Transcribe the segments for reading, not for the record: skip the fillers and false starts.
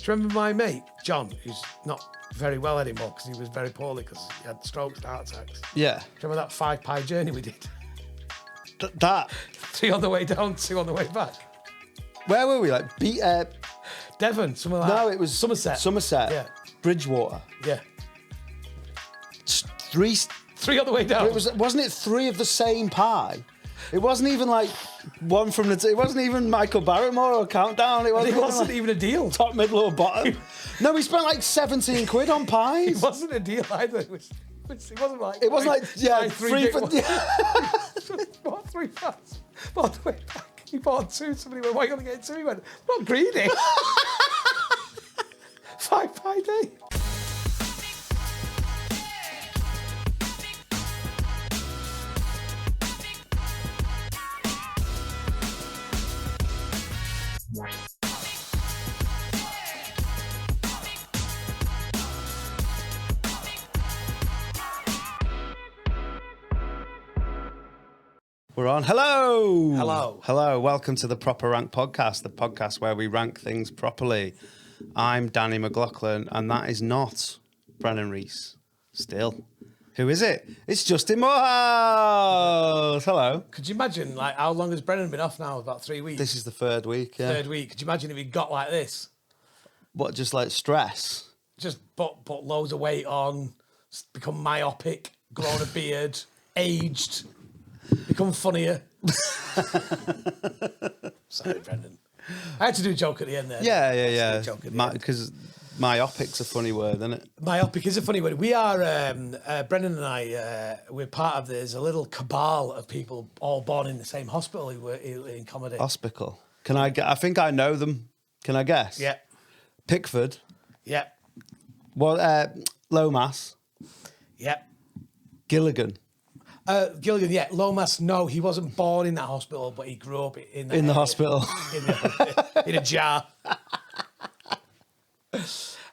you remember my mate, John, who's not very well anymore because he was very poorly because he had strokes and heart attacks? Yeah. Do you remember that 5 pie journey we did? That. 3 on the way down, 2 on the way back. Where were we? Like, Devon, something like that. no, it was Somerset. Yeah. Bridgewater. Yeah. 3 on the way down. Wasn't it 3 of the same pie? It wasn't even like one from the. It wasn't even Michael Barrymore or Countdown. It wasn't even a deal. Top, middle, or bottom. No, we spent like 17 quid on pies. It wasn't a deal either. It wasn't like. It wasn't like yeah, 3 for. Bought 3 pies. Bought the way back. He bought 2. Somebody went, "Why are you going to get 2?" He went, "I'm not greedy." 5 pie day. We're on. Hello. Hello. Hello. Welcome to the Proper Rank Podcast, the podcast where we rank things properly. I'm Danny McLaughlin, and that is not Brennan Reese. Still. Who is it? It's Justin Moorhouse. Hello. Could you imagine, like, how long has Brennan been off now? About 3 weeks. This is the 3rd week. Yeah. 3rd week. Could you imagine if he got like this? What, just like stress? Just put loads of weight on, become myopic, grown a beard, aged, become funnier. Sorry, Brendan. I had to do a joke at the end there. Yeah. Because myopic's a funny word, isn't it? myopic is a funny word. We are, Brendan and I, we're part of, there's a little cabal of people all born in the same hospital who were in comedy. Hospital. I think I know them. Can I guess? Yeah. Pickford. Yeah. Well, Lomas. Yeah. Gilligan. Gilligan, yeah. Lomas, no, he wasn't born in that hospital, but he grew up in the hospital. in a jar.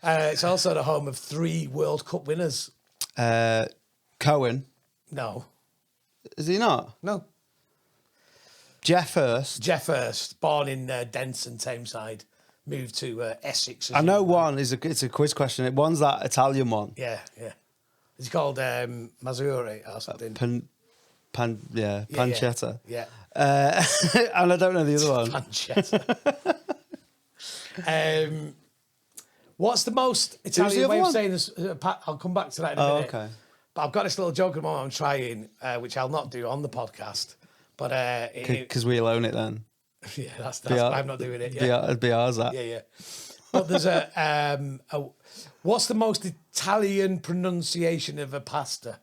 It's also the home of 3 World Cup winners. Cohen. No. Is he not? No. Jeff Hurst. Jeff Hurst, born in Denson, Tameside, moved to Essex. I know one. It's a quiz question. One's that Italian one. Yeah. It's called Mazuri or something. Pancetta. Yeah. And I don't know the other one. Pancetta. What's the most Italian way of saying this? I'll come back to that in a minute. Okay. But I've got this little joke at the moment I'm trying, which I'll not do on the podcast. But because we'll own it then. Yeah, that's why I'm not doing it. Yeah. It'd be ours, that. Yeah. But there's what's the most Italian pronunciation of a pasta?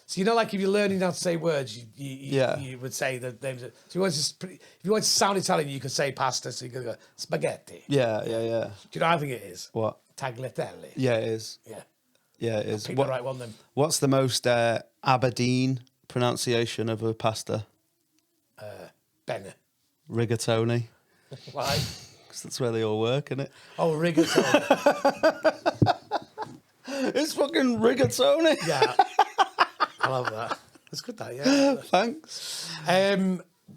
So, like if you're learning how to say words, you would say the names. So if you want to sound Italian, you could say pasta. So you could go spaghetti. Yeah. Do you know what I think it is? What? Tagliatelle. Yeah, it is. Yeah, it is. Pick the right one then. What's the most Aberdeen pronunciation of a pasta? Bene. Rigatoni. Why? Because that's where they all work, isn't it? Oh, rigatoni. It's fucking rigatoni. Yeah. I love that. That's good, that, yeah. Thanks.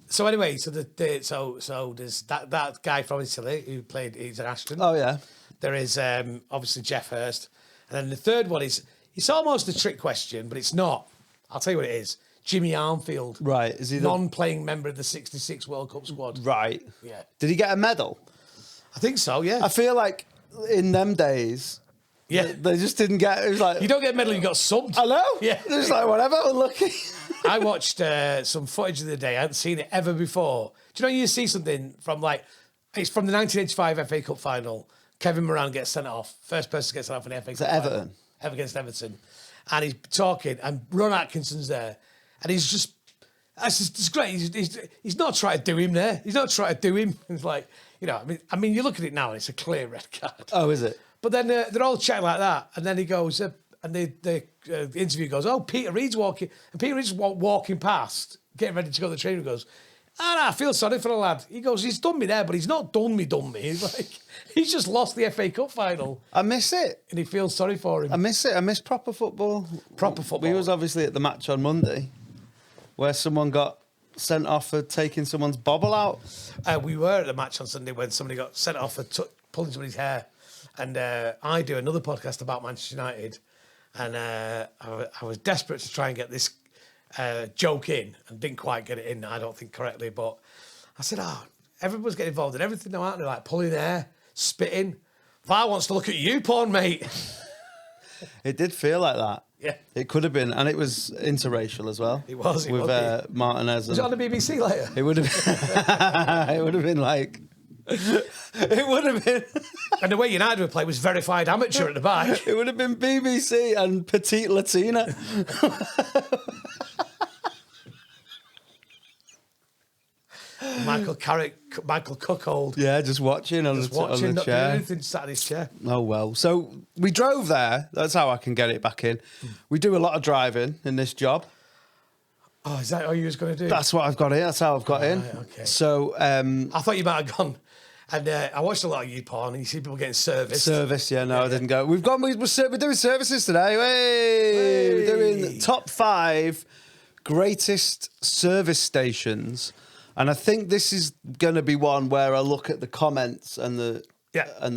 So anyway, so there's that guy from Italy who he's an astronaut. Oh, yeah. There is obviously Jeff Hurst. And then the third one it's almost a trick question, but it's not. I'll tell you what it is. Jimmy Armfield. Right. Is he non-playing member of the 66 World Cup squad. Right. Yeah. Did he get a medal? I think so, yeah. I feel like in them days, they just didn't get. It was like you don't get a medal, you got subbed. I know. Yeah. It was like whatever. We're lucky. I watched some footage of the day. I hadn't seen it ever before. Do you see something from it's from the 1985 FA Cup final. Kevin Moran gets sent off. First person to get sent off in the FA Cup Everton. final. Against Everton. And he's talking, and Ron Atkinson's there, and he's just. It's great. He's not trying to do him there. He's not trying to do him. It's like, I mean, you look at it now and it's a clear red card. Oh, is it? But then they're all chatting like that. And then he goes, and the interview goes, oh, Peter Reid's walking. And Peter Reid's walking past, getting ready to go to the training room, goes, I feel sorry for the lad. He goes, he's done me there, but he's not done me. He's like, he's just lost the FA Cup final. I miss it. And he feels sorry for him. I miss it. I miss proper football. Proper football. We was obviously at the match on Monday, where someone got sent off for taking someone's bobble out. We were at the match on Sunday when somebody got sent off for pulling somebody's hair. And I do another podcast about Manchester United. And I was desperate to try and get this joke in and didn't quite get it in, I don't think correctly. But I said, everyone's getting involved in everything now, aren't they? Like pulling hair, spitting. Vi wants to look at you, porn, mate. It did feel like that. Yeah. It could have been, and it was interracial as well. It was. With Martinez. Was it on the BBC later? It would have it would have been like... It would have been... And the way United would play was verified amateur at the back. It would have been BBC and Petite Latina. Michael Cuckold. Yeah, just watching on Just the watching, not doing chair. anything, sat in his chair. Oh, well. So we drove there. That's how I can get it back in. We do a lot of driving in this job. Oh, is that all you was going to do? That's what I've got in. That's how I've got in. Right, okay. So... I thought you might have gone. And I watched a lot of you porn, and you see people getting serviced. Service, yeah, no, I didn't go. We're doing services today. Hey! We're doing top 5 greatest service stations. And I think this is going to be one where I look at the comments and the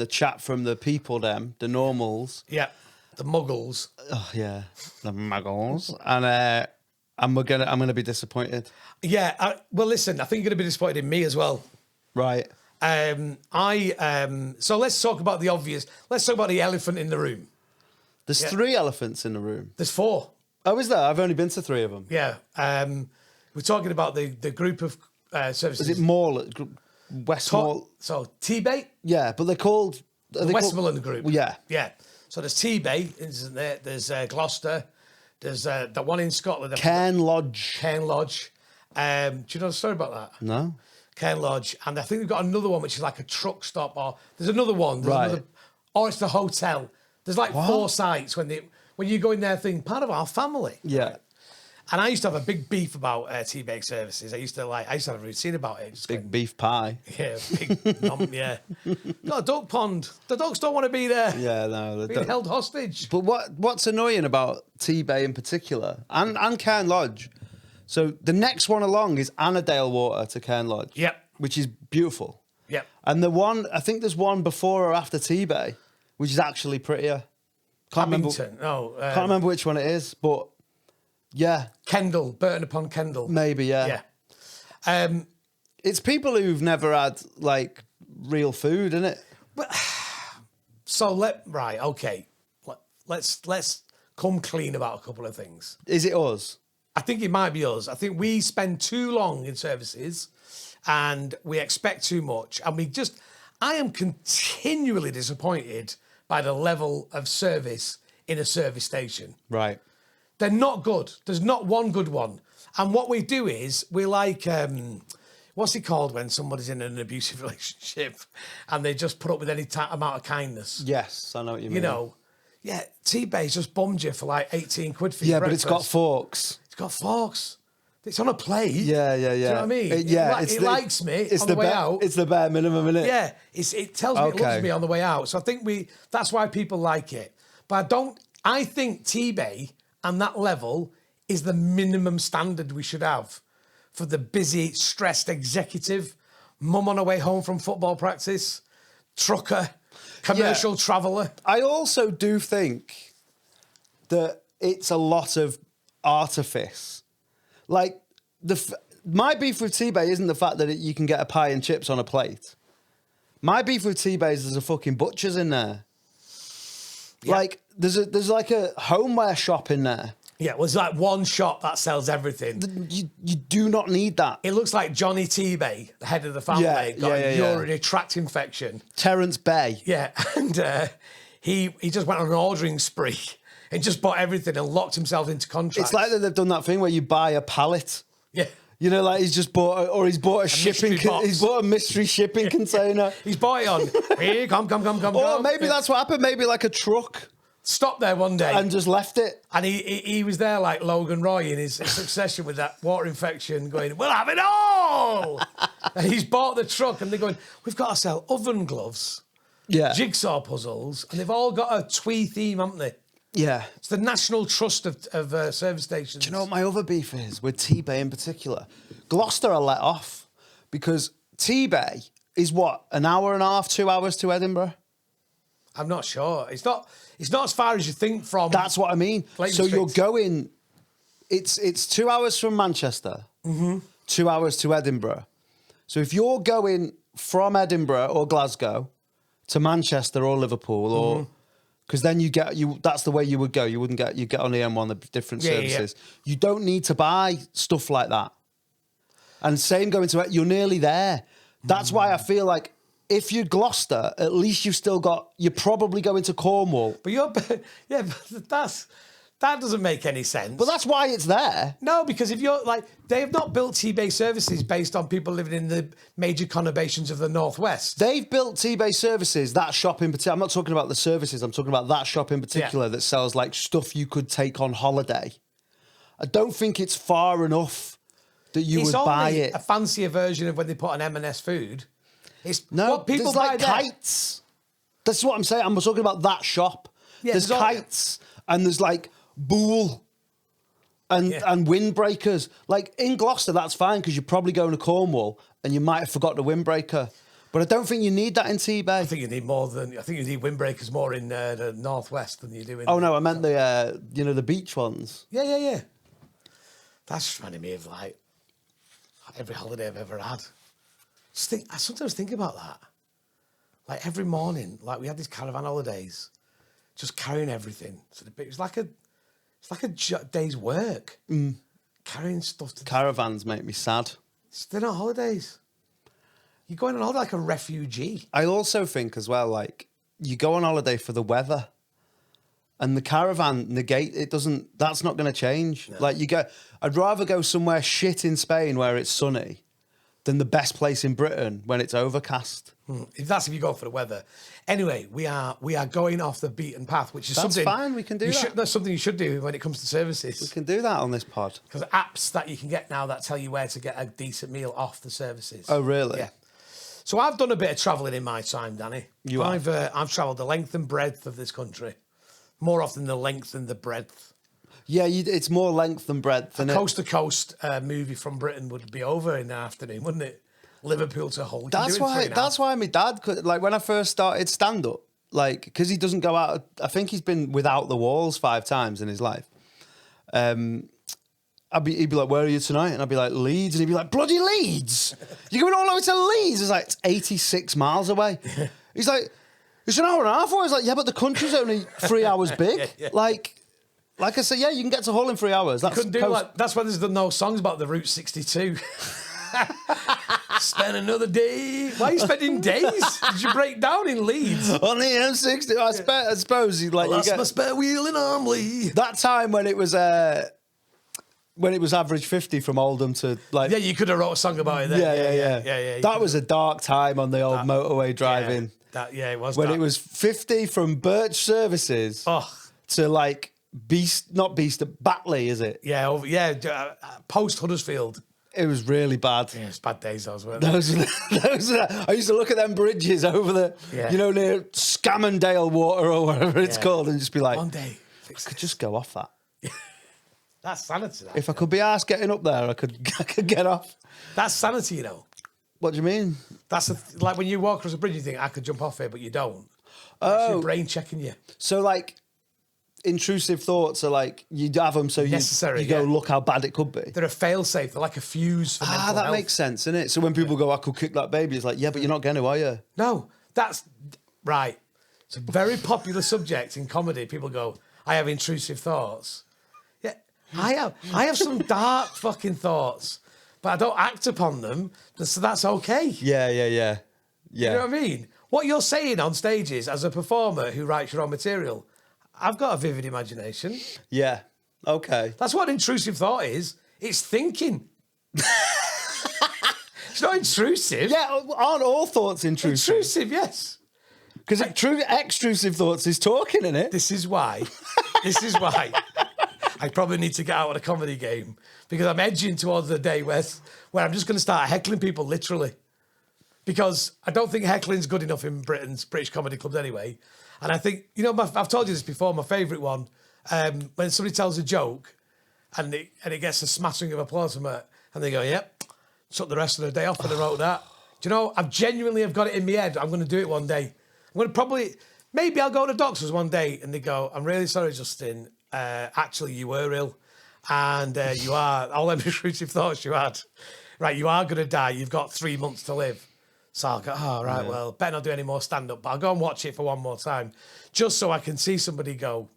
chat from the people, the normals. Yeah, the muggles. Oh, yeah, the muggles. And I'm gonna be disappointed. Yeah, well, listen, I think you're going to be disappointed in me as well. Right. So let's talk about the obvious. Let's talk about the elephant in the room. There's 3 elephants in the room. There's 4. Oh, is there? I've only been to 3 of them. Yeah. We're talking about the group of services. Is it Westmoreland? So T-Bay? Yeah, but they're called... The Westmoreland group. Yeah. Yeah. So there's T-Bay, isn't there? There's Gloucester. There's the one in Scotland. Cairn Lodge. Cairn Lodge. Do you know the story about that? No. Cairn Lodge. And I think they've got another one, which is like a truck stop. Or there's another one. Or it's the hotel. There's like 4 sites when you go in there thinking, part of our family. Yeah. And I used to have a big beef about T-Bake services. I used to have a routine about it. Just Big beef pie. Yeah, yeah. No, duck pond. The ducks don't want to be there. Yeah, no. Being held hostage. But what's annoying about T-Bay in particular, and Cairn Lodge, so the next one along is Annandale Water to Cairn Lodge. Yep. Which is beautiful. Yep. And I think there's one before or after T-Bay, which is actually prettier. Can't remember which one it is, but... Yeah. Kendall, Burton upon Kendall. Maybe, yeah. Yeah. It's people who've never had, like, real food, isn't it? Let's come clean about a couple of things. Is it us? I think it might be us. I think we spend too long in services and we expect too much. And I am continually disappointed by the level of service in a service station. Right. They're not good. There's not one good one. And what we do is we like, what's it called when somebody's in an abusive relationship and they just put up with any amount of kindness? Yes, I know what you mean. You know, yeah, T-Bay's just bummed you for like 18 quid for your breakfast. Yeah, but it's got forks. It's got forks. It's on a plate. Yeah. Do you know what I mean? It likes me on the way out. It's the bare minimum, isn't it? Yeah, it tells me it loves me on the way out. So I think that's why people like it. But I think T-Bay and that level is the minimum standard we should have for the busy, stressed executive, mum on her way home from football practice, trucker, commercial traveller. I also do think that it's a lot of artifice. Like, my beef with T-Bay isn't the fact that you can get a pie and chips on a plate. My beef with T-Bay is there's a fucking butcher's in there. Yeah. Like, there's like a homeware shop in there. Yeah, well, it's like one shop that sells everything. You do not need that. It looks like Johnny T-Bay, the head of the family, got a urinary tract infection. Terence Bay. Yeah, and he just went on an ordering spree and just bought everything and locked himself into contracts. It's like that they've done that thing where you buy a pallet. Yeah. You know, like he's bought a mystery shipping container. He's bought it on. Here, come. Or maybe that's what happened. Maybe like a truck. Stopped there one day. And just left it. And he was there like Logan Roy in his succession with that water infection going, we'll have it all! And he's bought the truck and they're going, we've got to sell oven gloves, jigsaw puzzles, and they've all got a twee theme, haven't they? Yeah. It's the national trust of service stations. Do you know what my other beef is with T-Bay in particular? Gloucester are let off because T-Bay is what, an hour and a half, 2 hours to Edinburgh? I'm not sure. It's not as far as you think from. That's what I mean. Clayton So you're Street. going. It's 2 hours from Manchester, 2 hours to Edinburgh. So if you're going from Edinburgh or Glasgow to Manchester or Liverpool, or because then that's the way you would go. You get on the M1, the different services. You don't need to buy stuff like that. And same going to it, you're nearly there. That's why I feel like if you're Gloucester, at least you're probably going to Cornwall. But that doesn't make any sense. But that's why it's there. No, because if you're like, they have not built T-based services based on people living in the major conurbations of the Northwest. They've built T-based services, that shop in particular. I'm not talking about the services, I'm talking about that shop in particular that sells like stuff you could take on holiday. I don't think it's far enough that you would buy it. It's only a fancier version of when they put on M&S food. It's No, what people there's buy like there. kites. That's what I'm saying. I'm talking about that shop. Yeah, there's there's kites and there's like bool and windbreakers. Like in Gloucester, that's fine because you're probably going to Cornwall and you might have forgot the windbreaker. But I don't think you need that in T-Bay. I think you need windbreakers more in the Northwest than you do in... Oh, no, I meant the beach ones. Yeah. That's just reminding me of, like, every holiday I've ever had. I sometimes think about that. Like, every morning, like, we had these caravan holidays, just carrying everything. So it was like a day's work. Carrying stuff to... Caravans make me sad. They're not holidays. You're going on holiday like a refugee. I also think as well, like, you go on holiday for the weather. And the caravan that's not going to change. No. Like I'd rather go somewhere shit in Spain where it's sunny than the best place in Britain when it's overcast. If you go for the weather. Anyway, we are going off the beaten path, which is that's something... fine, we can do that. That's something you should do when it comes to services. We can do that on this pod. Because apps that you can get now that tell you where to get a decent meal off the services. Oh, really? Yeah. So I've done a bit of travelling in my time, Danny. I've travelled the length and breadth of this country. More often the length than the breadth. Yeah, it's more length than breadth. A coast-to-coast movie from Britain would be over in the afternoon, wouldn't it? Liverpool to Hull. That's why my dad could, like, when I first started stand-up, like, because he doesn't go out, I think he's been without the walls 5 times in his life. He'd be like, where are you tonight? And I'd be like, Leeds. And he'd be like, bloody Leeds? You're going all the way to Leeds? It's like, it's 86 miles away. He's like, it's an hour and a half away. I was like, yeah, but the country's only 3 hours big. Yeah. Like I said, yeah, you can get to Hull in 3 hours. That's that's why there's no songs about the Route 62. Spend another day. Why are you spending days? Did you break down in Leeds? On the M60, I suppose you like. That's my spare wheel in Armley. That time when it was average 50 from Oldham to like. Yeah, you could have wrote a song about it then. Yeah. That was a dark time on the old motorway driving. It was. When it was 50 from Birch Services to like Batley, is it? Yeah, post Huddersfield. It was really bad. Yeah, it's bad days, those weren't those, I used to look at them bridges over near Scammondale Water or whatever it's called and just be like, one day, I could just go off that. That's sanity. If I could be arsed getting up there, I could get off. That's sanity, you know. What do you mean? That's like when you walk across a bridge, you think, I could jump off here, but you don't. That's your brain checking you. So, like, intrusive thoughts are like, you have them so you go, look how bad it could be. They're a fail-safe. They're like a fuse for mental health. That makes sense, isn't it? So when people go, I could kick that baby, it's like, yeah, but you're not going to, are you? No, that's... Right. It's a very popular subject in comedy. People go, I have intrusive thoughts. Yeah, I have some dark fucking thoughts, but I don't act upon them, so that's okay. Yeah. You know what I mean? What you're saying on stage is, as a performer who writes your own material, I've got a vivid imagination. Yeah. Okay. That's what intrusive thought is. It's thinking. It's not intrusive. Yeah, aren't all thoughts intrusive? Intrusive, yes. Because extrusive thoughts is talking, isn't it? This is why I probably need to get out of the comedy game, because I'm edging towards the day where I'm just going to start heckling people, literally. Because I don't think heckling's good enough in British comedy clubs anyway. And I think, I've told you this before, my favourite one, when somebody tells a joke and it gets a smattering of applause from it, and they go, yep, took the rest of the day off and I wrote that. Do you know, I've genuinely have got it in my head. I'm going to do it one day. I'm going to probably, maybe I'll go to the doctors one day and they go, I'm really sorry, Justin. Actually, you were ill. And you are, all them intrusive thoughts you had. Right, you are going to die. You've got 3 months to live. So I'll go, oh, right, well, better not do any more stand-up. But I'll go and watch it for one more time. Just so I can see somebody go,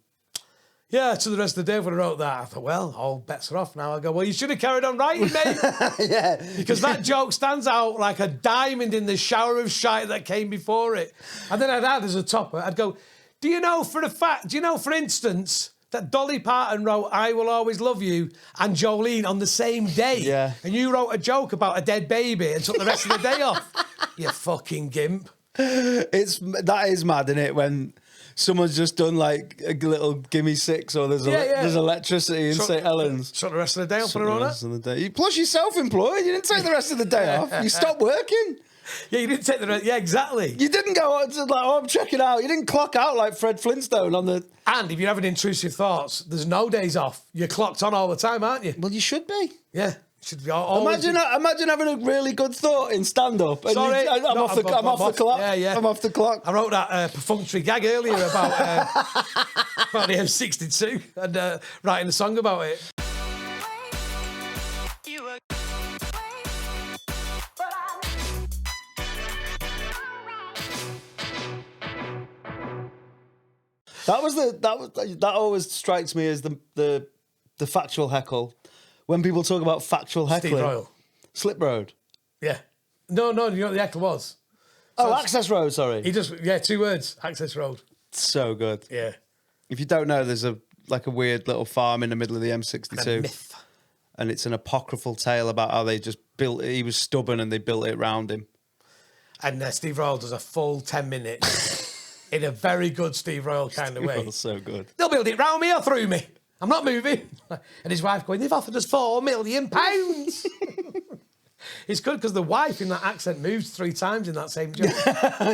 yeah, to the rest of the day when I wrote that, I thought, well, all bets are off now. I go, well, you should have carried on writing, mate. Yeah. Because that joke stands out like a diamond in the shower of shite that came before it. And then I'd add as a topper, I'd go, do you know, for instance, that Dolly Parton wrote I Will Always Love You and Jolene on the same day? Yeah. And you wrote a joke about a dead baby and took the rest of the day off. You fucking gimp. That is mad, isn't it? When someone's just done like a little gimme six or there's electricity in St. Helens. Took the rest of the day off on her own. Rest of the day. Plus, you're self-employed. You didn't take the rest of the day off. You stopped working. Yeah, you didn't take the rest. Yeah, exactly. You didn't go on to like, oh, I'm checking out. You didn't clock out like Fred Flintstone on the... And if you're having intrusive thoughts, there's no days off. You're clocked on all the time, aren't you? Well, you should be. Yeah. Should be always Imagine having a really good thought in stand-up. And Sorry. I'm off the clock. Yeah. I'm off the clock. I wrote that perfunctory gag earlier about the M62 and writing a song about it. That always strikes me as the factual heckle. When people talk about factual heckling. Steve Royal. Slip Road. Yeah. No, you know what the heckle was? So Access Road, sorry. He just, 2 words, Access Road. So good. Yeah. If you don't know, there's a weird little farm in the middle of the M62. And a myth. And it's an apocryphal tale about how they just built it. He was stubborn and they built it around him. And Steve Royal does a full 10 minutes in a very good Steve Royal kind of way. So good. They'll build it round me or through me. I'm not moving. And his wife going, they've offered us £4 million. It's good because the wife in that accent moves 3 times in that same joke.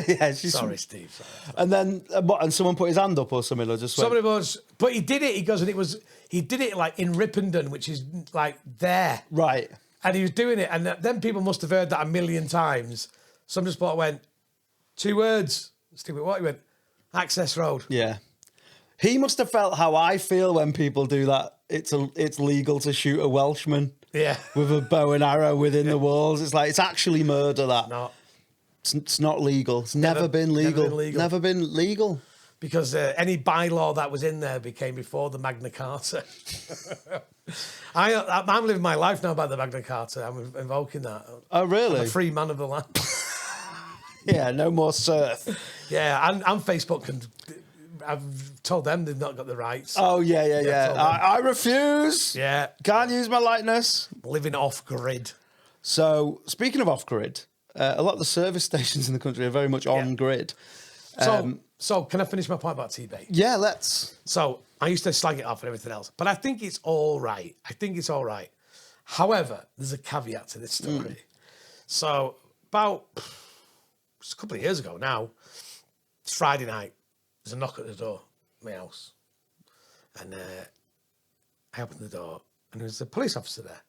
Yeah, Sorry, Steve. Sorry. And then, and someone put his hand up or something, or just somebody was, but he did it. He goes, and he did it like in Ripondon, which is like there, right. And he was doing it, and then people must have heard that a million times. Some just went 2 words. Steve, what? He went Access Road. Yeah. He must have felt how I feel when people do that. It's legal to shoot a Welshman. Yeah. With a bow and arrow within the walls. It's like, it's actually murder, that. No. It's not legal. It's never been legal. Never been legal. Because any bylaw that was in there became before the Magna Carta. I'm living my life now by the Magna Carta. I'm invoking that. Oh, really? I'm a free man of the land. Yeah, no more serf. Yeah, and Facebook can... I've told them they've not got the rights. Oh, yeah. I refuse. Yeah. Can't use my likeness. Living off-grid. So, speaking of off-grid, a lot of the service stations in the country are very much on-grid. So can I finish my point about T-Bait? Yeah, let's. So, I used to slag it off and everything else, but I think it's all right. However, there's a caveat to this story. So, about a couple of years ago now, it's Friday night. There's a knock at the door of my house. And I opened the door and there was a police officer there.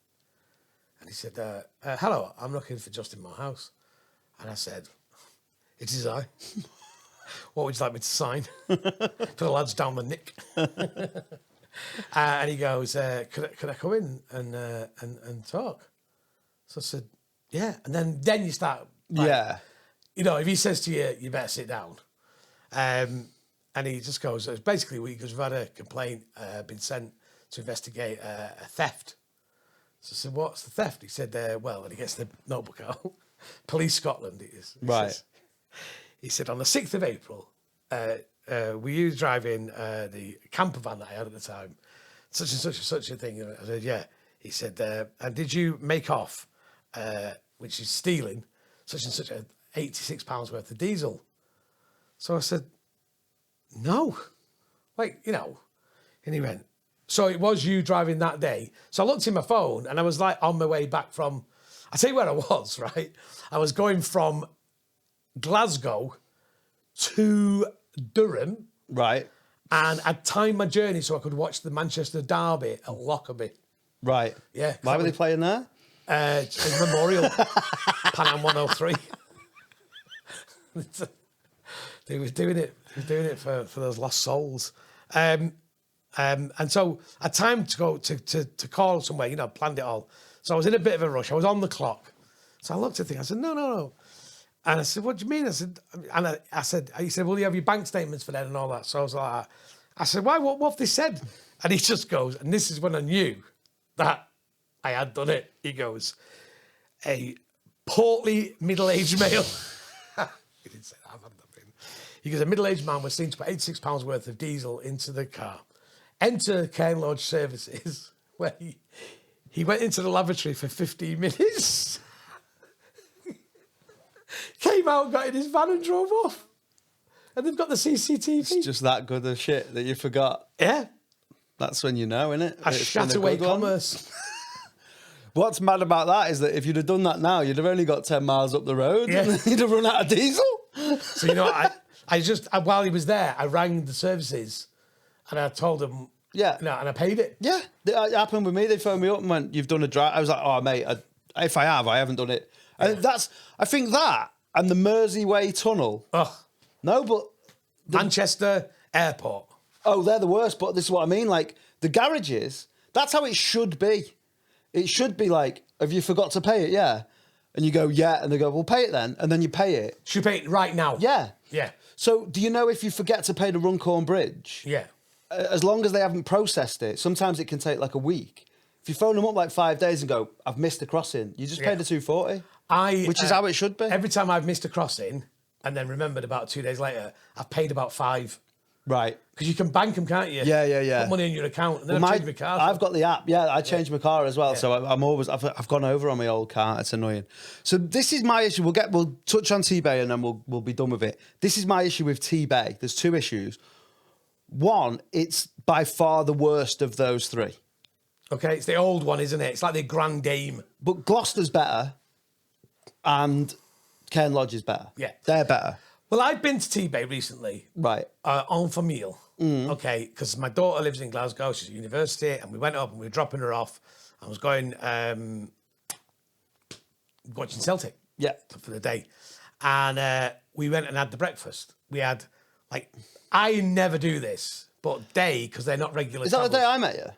And he said, hello, I'm looking for Justin Moorhouse. And I said, it is I. What would you like me to sign? For the lads down the nick. And he goes, could I come in and talk? So I said, yeah. And then you start, like, you know, if he says to you, you better sit down. And he just goes, basically, we've had a complaint, been sent to investigate a theft. So I said, what's the theft? He said, well, and he gets the notebook out. Police Scotland, it is. He said, on the 6th of April, were you driving the camper van that I had at the time? Such and such a thing. I said, yeah. He said, and did you make off, which is stealing, such and such £86 worth of diesel? So I said, no. Like, you know. And he went, so it was you driving that day? So I looked in my phone and I was like on my way back from, I tell you where I was, right? I was going from Glasgow to Durham. Right. And I'd timed my journey so I could watch the Manchester derby at Lockerbie. Right. Yeah. Why were they playing there? It's Memorial, Pan Am 103. They was doing it. They was doing it for those lost souls. And so I had time to go to call somewhere, you know, planned it all. So I was in a bit of a rush. I was on the clock. So I looked at the thing. I said, no. And I said, what do you mean? I said, he said, well, you have your bank statements for that and all that. So I was like, I said, why? What have they said? And he just goes, and this is when I knew that I had done it. He goes, a portly middle-aged male. He didn't say that. I've had nothing. He goes, a middle-aged man was seen to put £86 worth of diesel into the car. Enter Cairn Lodge Services, where he went into the lavatory for 15 minutes. Came out, got in his van and drove off. And they've got the CCTV. It's just that good of shit that you forgot. Yeah. That's when you know, innit? I shut away commerce. What's mad about that is that if you'd have done that now, you'd have only got 10 miles up the road and you'd have run out of diesel. So, you know, while he was there, I rang the services and I told them, and I paid it. Yeah, it happened with me. They phoned me up and went, you've done a drive. I was like, oh, mate, if I haven't done it. And I think that and the Mersey Tunnel. Oh. No, but... Manchester Airport. Oh, they're the worst, but this is what I mean. Like, the garages, that's how it should be. It should be like, have you forgot to pay it? Yeah. And you go, yeah. And they go, well, pay it then. And then you pay it. Should pay it right now. Yeah. Yeah. So do you know if you forget to pay the Runcorn Bridge? Yeah. As long as they haven't processed it, sometimes it can take like a week. If you phone them up like 5 days and go, I've missed the crossing, you just pay the $240, which is how it should be. Every time I've missed a crossing and then remembered about 2 days later, I've paid about $5. Right. Because you can bank them, can't you? Yeah. Put money in your account and then I've changed my car. I've got the app. Yeah, I changed my car as well. Yeah. So I've gone over on my old car. It's annoying. So this is my issue. We'll touch on T-Bay and then we'll be done with it. This is my issue with T-Bay. There's two issues. One, it's by far the worst of those three. Okay, it's the old one, isn't it? It's like the Grand Dame. But Gloucester's better and Cairn Lodge is better. Yeah. They're better. Well, I've been to T-Bay recently. Right. En famille. Okay, because my daughter lives in Glasgow. She's at university. And we went up and we were dropping her off. I was going watching Celtic for the day. And we went and had the breakfast. We had, like, I never do this, but they, because they're not regular Is that the travellers. day I met you?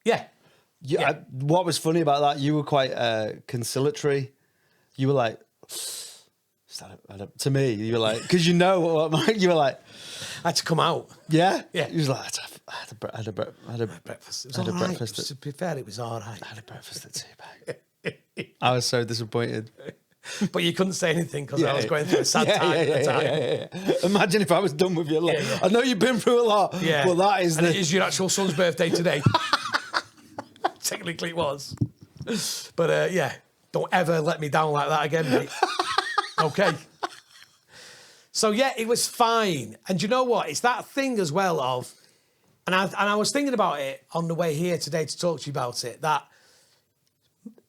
Yeah. Yeah. What was funny about that, you were quite conciliatory. You were like, to me, you were like, because you know what you were like. I had to come out. Yeah? Yeah. You was like, I had a breakfast. It was all right. To be fair, it was all right. I had a breakfast at T-Bay. I was so disappointed. But you couldn't say anything because I was going through a sad time at the time. Yeah. Imagine if I was done with your life. I know you've been through a lot, but that is... And it is your actual son's birthday today. Technically it was. But don't ever let me down like that again, mate. Okay. So, it was fine. And you know what? It's that thing as well of... And I was thinking about it on the way here today to talk to you about it, that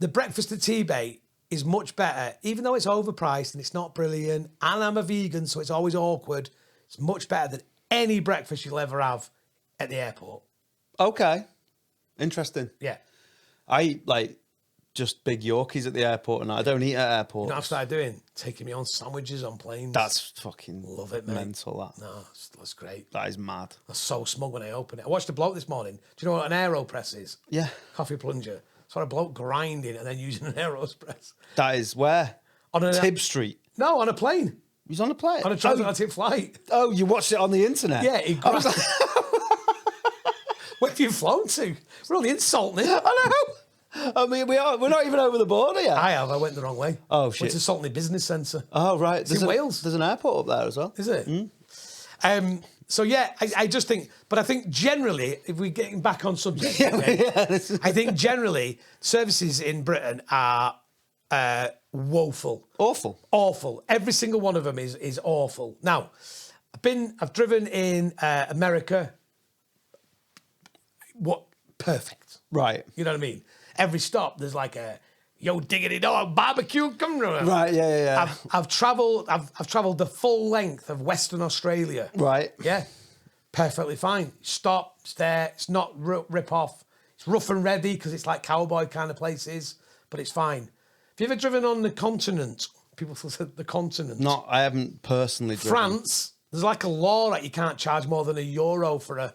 the breakfast at T-Bay is much better, even though it's overpriced and it's not brilliant, and I'm a vegan, so it's always awkward. It's much better than any breakfast you'll ever have at the airport. Okay. Interesting. Yeah. I eat, like, just big Yorkies at the airport, and I don't eat at airports. You know what I've started doing? Taking me on sandwiches on planes. That's fucking... Love it, mate. Mental, that. No, that's great. That is mad. I was so smug when I opened it. I watched a bloke this morning. Do you know what an AeroPress is? Yeah. Coffee plunger. So I had a bloke grinding and then using an AeroPress. That is where? On a Tib Street. No, on a plane. He's on a plane? On a transatlantic flight. Oh, you watched it on the internet? Yeah, he I was like... Where have you flown to? We're only insulting it. I know. I mean, we're not even over the border yet. I went the wrong way. Oh, shit. Went to Saltney Business Centre. Oh, right. It's in Wales. There's an airport up there as well. Is it? So, I just think... But I think generally, if we're getting back on subject... I think generally, services in Britain are woeful. Awful. Every single one of them is awful. Now, I've driven in America. Perfect. Right. You know what I mean? Every stop, there's like a yo diggity dog barbecue. Come on. Right. Yeah. I've travelled the full length of Western Australia. Right. Yeah. Perfectly fine. Stop. It's there. It's not rip off. It's rough and ready because it's like cowboy kind of places, but it's fine. Have you ever driven on the continent? People still say the continent. Not, I haven't personally driven. France, there's like a law that you can't charge more than €1 for a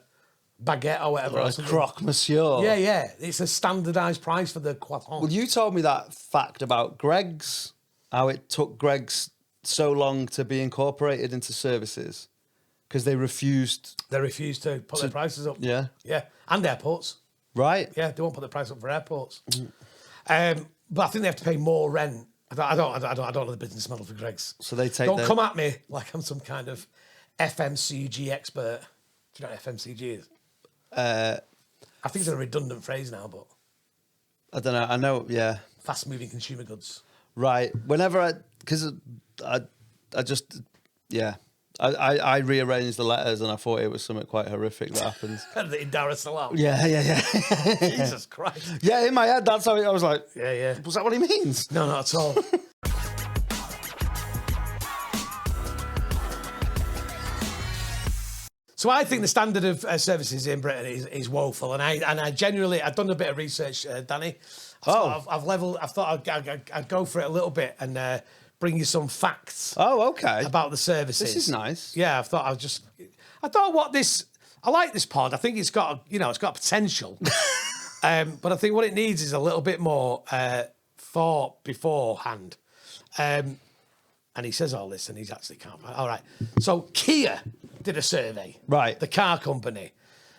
baguette or whatever. Or a croque monsieur. Yeah. It's a standardised price for the croissant. Well, you told me that fact about Greggs, how it took Greggs so long to be incorporated into services because they refused. They refuse to put their prices up. Yeah. Yeah. And airports. Right. Yeah, they won't put the price up for airports. But I think they have to pay more rent. I don't know the business model for Greggs. So they take. Don't come at me like I'm some kind of FMCG expert. Do you know what FMCG is? I think it's a redundant phrase now, but I don't know. I know. Yeah. Fast-moving consumer goods. Right. Whenever I just, yeah. I rearranged the letters and I thought it was something quite horrific that happens. In Dar es Salaam. Yeah. Jesus Christ. Yeah, in my head, that's how I was like, Yeah. was that what he means? No, not at all. So I think the standard of services in Britain is woeful, and I genuinely, I've done a bit of research, Danny. I've leveled. I thought I'd go for it a little bit and bring you some facts. Oh, okay. About the services. This is nice. Yeah, I thought I like this pod. I think it's got potential, but I think what it needs is a little bit more thought beforehand. And he says all this, and he's actually can't. All right. So Kia did a survey. Right. The car company.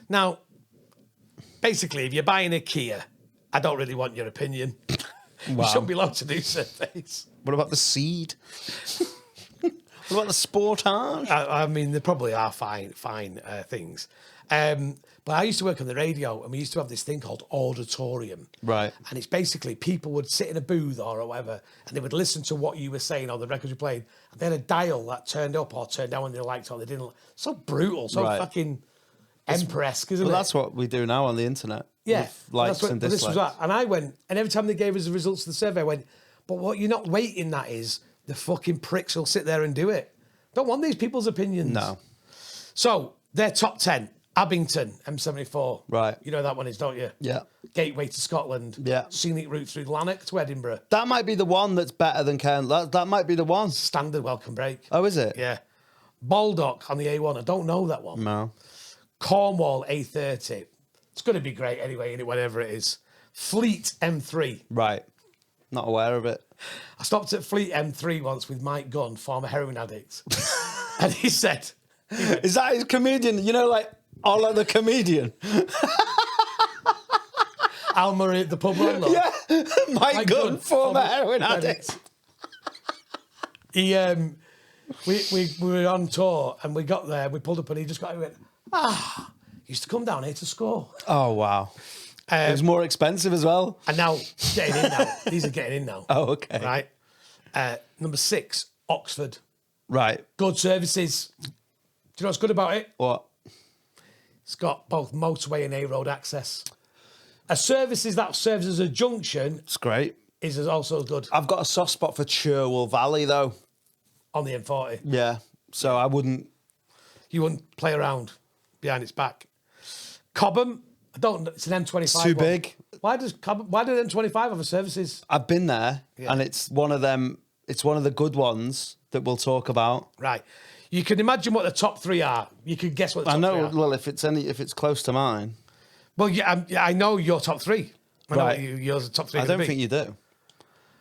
Now, basically, if you're buying a Kia, I don't really want your opinion. Wow. You shouldn't be allowed to do surveys. What about the Seed? What about the Sportage? I mean, there probably are fine things. But I used to work on the radio, and we used to have this thing called auditorium. Right. And it's basically people would sit in a booth or whatever, and they would listen to what you were saying or the records you played, and they had a dial that turned up or turned down when they liked or they didn't. So brutal, so fucking empress, isn't it? Well, that's what we do now on the internet. Yeah. With likes and dislikes. This was that. And I went, and every time they gave us the results of the survey, I went, but what you're not waiting that is the fucking pricks will sit there and do it. Don't want these people's opinions. No. So, their top 10. Abington, M74. Right. You know that one is, don't you? Yeah. Gateway to Scotland. Yeah. Scenic route through Lanark to Edinburgh. That might be the one that's better than Cairn. That might be the one. Standard welcome break. Oh, is it? Yeah. Baldock on the A1. I don't know that one. No. Cornwall A30. It's going to be great anyway, whatever it is. Fleet M3. Right. Not aware of it. I stopped at Fleet M3 once with Mike Gunn, former heroin addict. And he said... Is that his comedian? You know, like, Ola the comedian? Al Murray at the pub owner. Yeah. Mike Gunn, former heroin addict. He, we were on tour and we got there, we pulled up and he just got, he went, he used to come down here to score. Oh, wow. It was more expensive as well. And now, getting in now. These are getting in now. Oh, okay. Right. Number 6, Oxford. Right. Good services. Do you know what's good about it? What? It's got both motorway and A-road access. A services that serves as a junction It's great. is also good I've got a soft spot for Cherwell Valley, though. on the M40. Yeah. So I wouldn't... You wouldn't play around behind its back. Cobham, I don't know, it's an M25. It's too big. Why do M25 have a services? I've been there, Yeah. and it's one of them... It's one of the good ones that we'll talk about. Right. You can imagine what the top 3 are. You can guess what the top 3 are. Well, if it's close to mine. Well, yeah, I know your top 3. I know Right. yours are top 3. I don't think you do.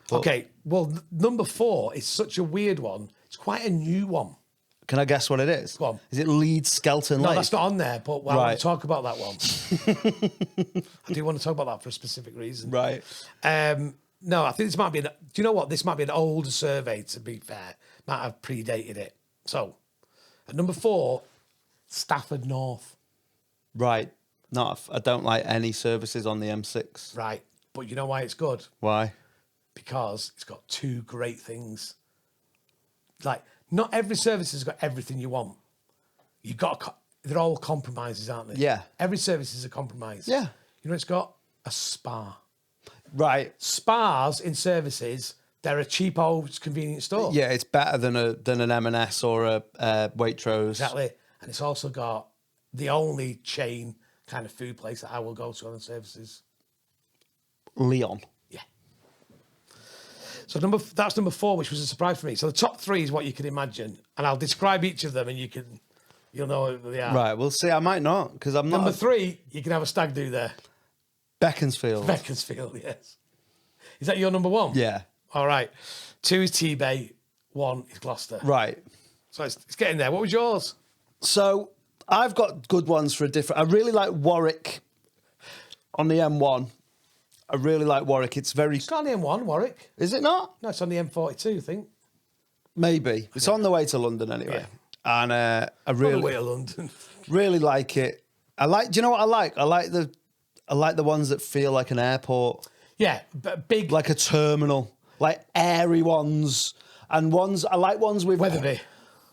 But Okay, well, number 4 is such a weird one. It's quite a new one. can I guess what it is? Go on. Is it Leeds Skelton No, Lake? that's not on there, but I want Right. to talk about that one. I do want to talk about that for a specific reason. Right. No, I think this might be... do you know what? This might be an older survey, to be fair. Might have predated it. So, at number 4, Stafford North. Right. I don't like any services on the M6. Right. But you know why it's good? Why? Because it's got 2 great things. Like, not every service has got everything you want. You've got... they're all compromises, aren't they? Yeah. Every service is a compromise. Yeah. You know, it's got a spa. Right. Spas in services, they're a cheap old convenience store. Yeah, it's better than an M&S or a Waitrose. Exactly. And it's also got the only chain kind of food place that I will go to on the services. Leon. Yeah. So that's number 4, which was a surprise for me. So the top 3 is what you can imagine, and I'll describe each of them, and you'll know who they are. Right, we'll see. I might not, because I'm not... Number 3, you can have a stag do there. Beaconsfield. Beaconsfield, yes. Is that your number 1? Yeah. All right. 2 is T-Bay, 1 is Gloucester. Right. So it's getting there. What was yours? So I've got good ones for a different... I really like Warwick on the M1. I really like Warwick. It's very... It's not on the M1, Warwick. Is it not? No, it's on the M42, I think. Maybe. It's on the way to London anyway. Yeah. And I On really... the way to London. Really like it. Do you know what I like? I like the ones that feel like an airport. Yeah, but big... Like a terminal. Like airy ones. And ones... I like ones with... Wetherby.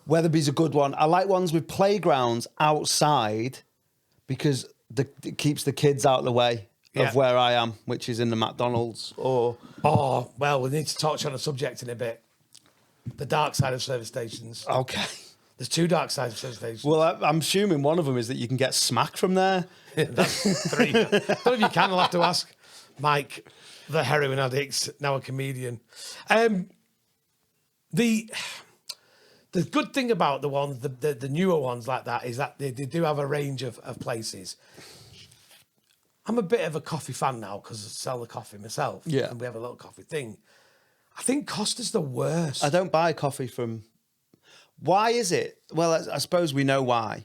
Wetherby's a good one. I like ones with playgrounds outside because it keeps the kids out of the way of where I am, which is in the McDonald's or... Oh, well, we need to touch on a subject in a bit. The dark side of service stations. Okay. There's 2 dark sides of service stations. Well, I'm assuming one of them is that you can get smacked from there. That's 3. I don't know if you can. I'll have to ask Mike, the heroin addict, now a comedian. The good thing about the ones, the newer ones like that, is that they do have a range of places. I'm a bit of a coffee fan now because I sell the coffee myself. Yeah. And we have a little coffee thing. I think Costa's the worst. I don't buy coffee from... Why is it? Well, I suppose we know why.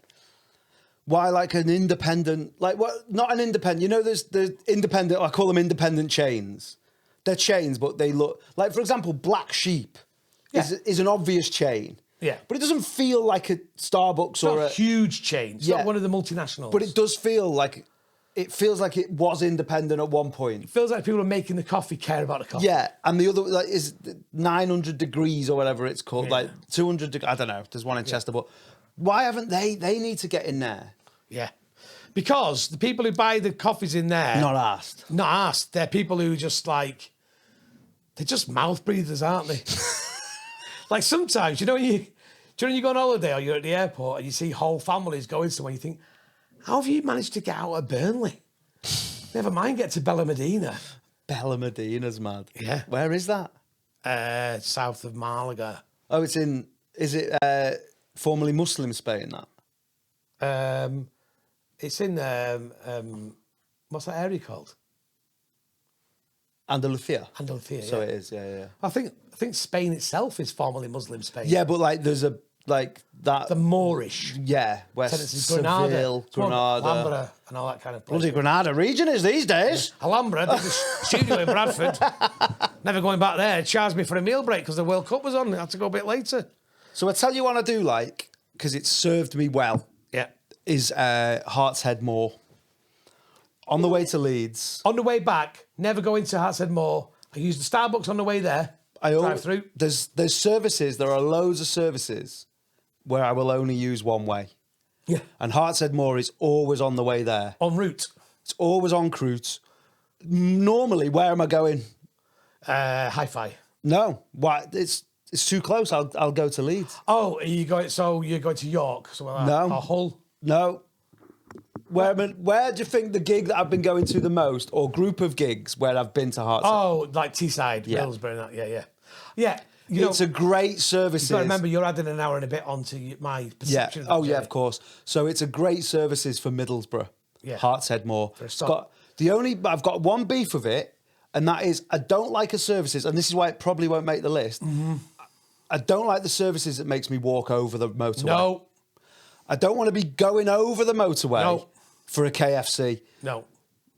Why like an independent... Like what? Not an independent... You know, there's independent... I call them independent chains. They're chains, but they look... Like, for example, Black Sheep is an obvious chain. Yeah. But it doesn't feel like a Starbucks It's or not a... a huge chain. It's not one of the multinationals. But it does feel like... It feels like it was independent at one point. It feels like people are making the coffee care about the coffee. Yeah, and the other like, is 900 degrees or whatever it's called, like 200 degrees. I don't know. There's one in Chester, but why haven't they? They need to get in there. Yeah. Because the people who buy the coffees in there... Not asked. Not asked. They're people who just like... They're just mouth breathers, aren't they? Like sometimes, you know, when you go on holiday or you're at the airport and you see whole families going somewhere, you think, how have you managed to get out of Burnley? Never mind get to Bella Medina. Bella Medina's mad. Yeah. Where is that? South of Malaga. Oh, it's in... Is it formerly Muslim Spain, that? It's in... what's that area called? Andalusia. Andalusia, So it is, yeah. I think Spain itself is formerly Muslim Spain. Yeah, but like there's a... Like that... The Moorish. Yeah, West Tendencies, Granada. Seville, Granada. Alhambra and all that kind of place. Bloody Granada region is these days. Alhambra, the studio in Bradford. Never going back there. It charged me for a meal break because the World Cup was on. I had to go a bit later. So I tell you what I do like, because it served me well, Yeah. is Hearts Head Moor. On the way to Leeds. On the way back, never go into Hartshead Moor. I used the Starbucks on the way there. Drive through. There's services, there are loads of services where I will only use one way. Yeah. And Hearts Head Moor is always on the way there. En route. It's always en route. Normally, where am I going? Hi-Fi. No, why? It's too close. I'll go to Leeds. Oh, you're going to York? Somewhere like that? No. Or Hull? No. Where do you think the gig that I've been going to the most, or group of gigs where I've been to Hearts? Oh, like Teesside, Yeah. Middlesbrough, and that. Yeah. Yeah. It's a great service. But remember, you're adding an hour and a bit onto my perception. Yeah. Of that Oh, yeah, journey. of course. So it's a great services for Middlesbrough. Yeah. Hearts Head Moor. For a It's stop. I've got one beef with it, and that is I don't like a services, and this is why it probably won't make the list. Mm-hmm. I don't like the services that makes me walk over the motorway. No. I don't want to be going over the motorway No. for a KFC. No.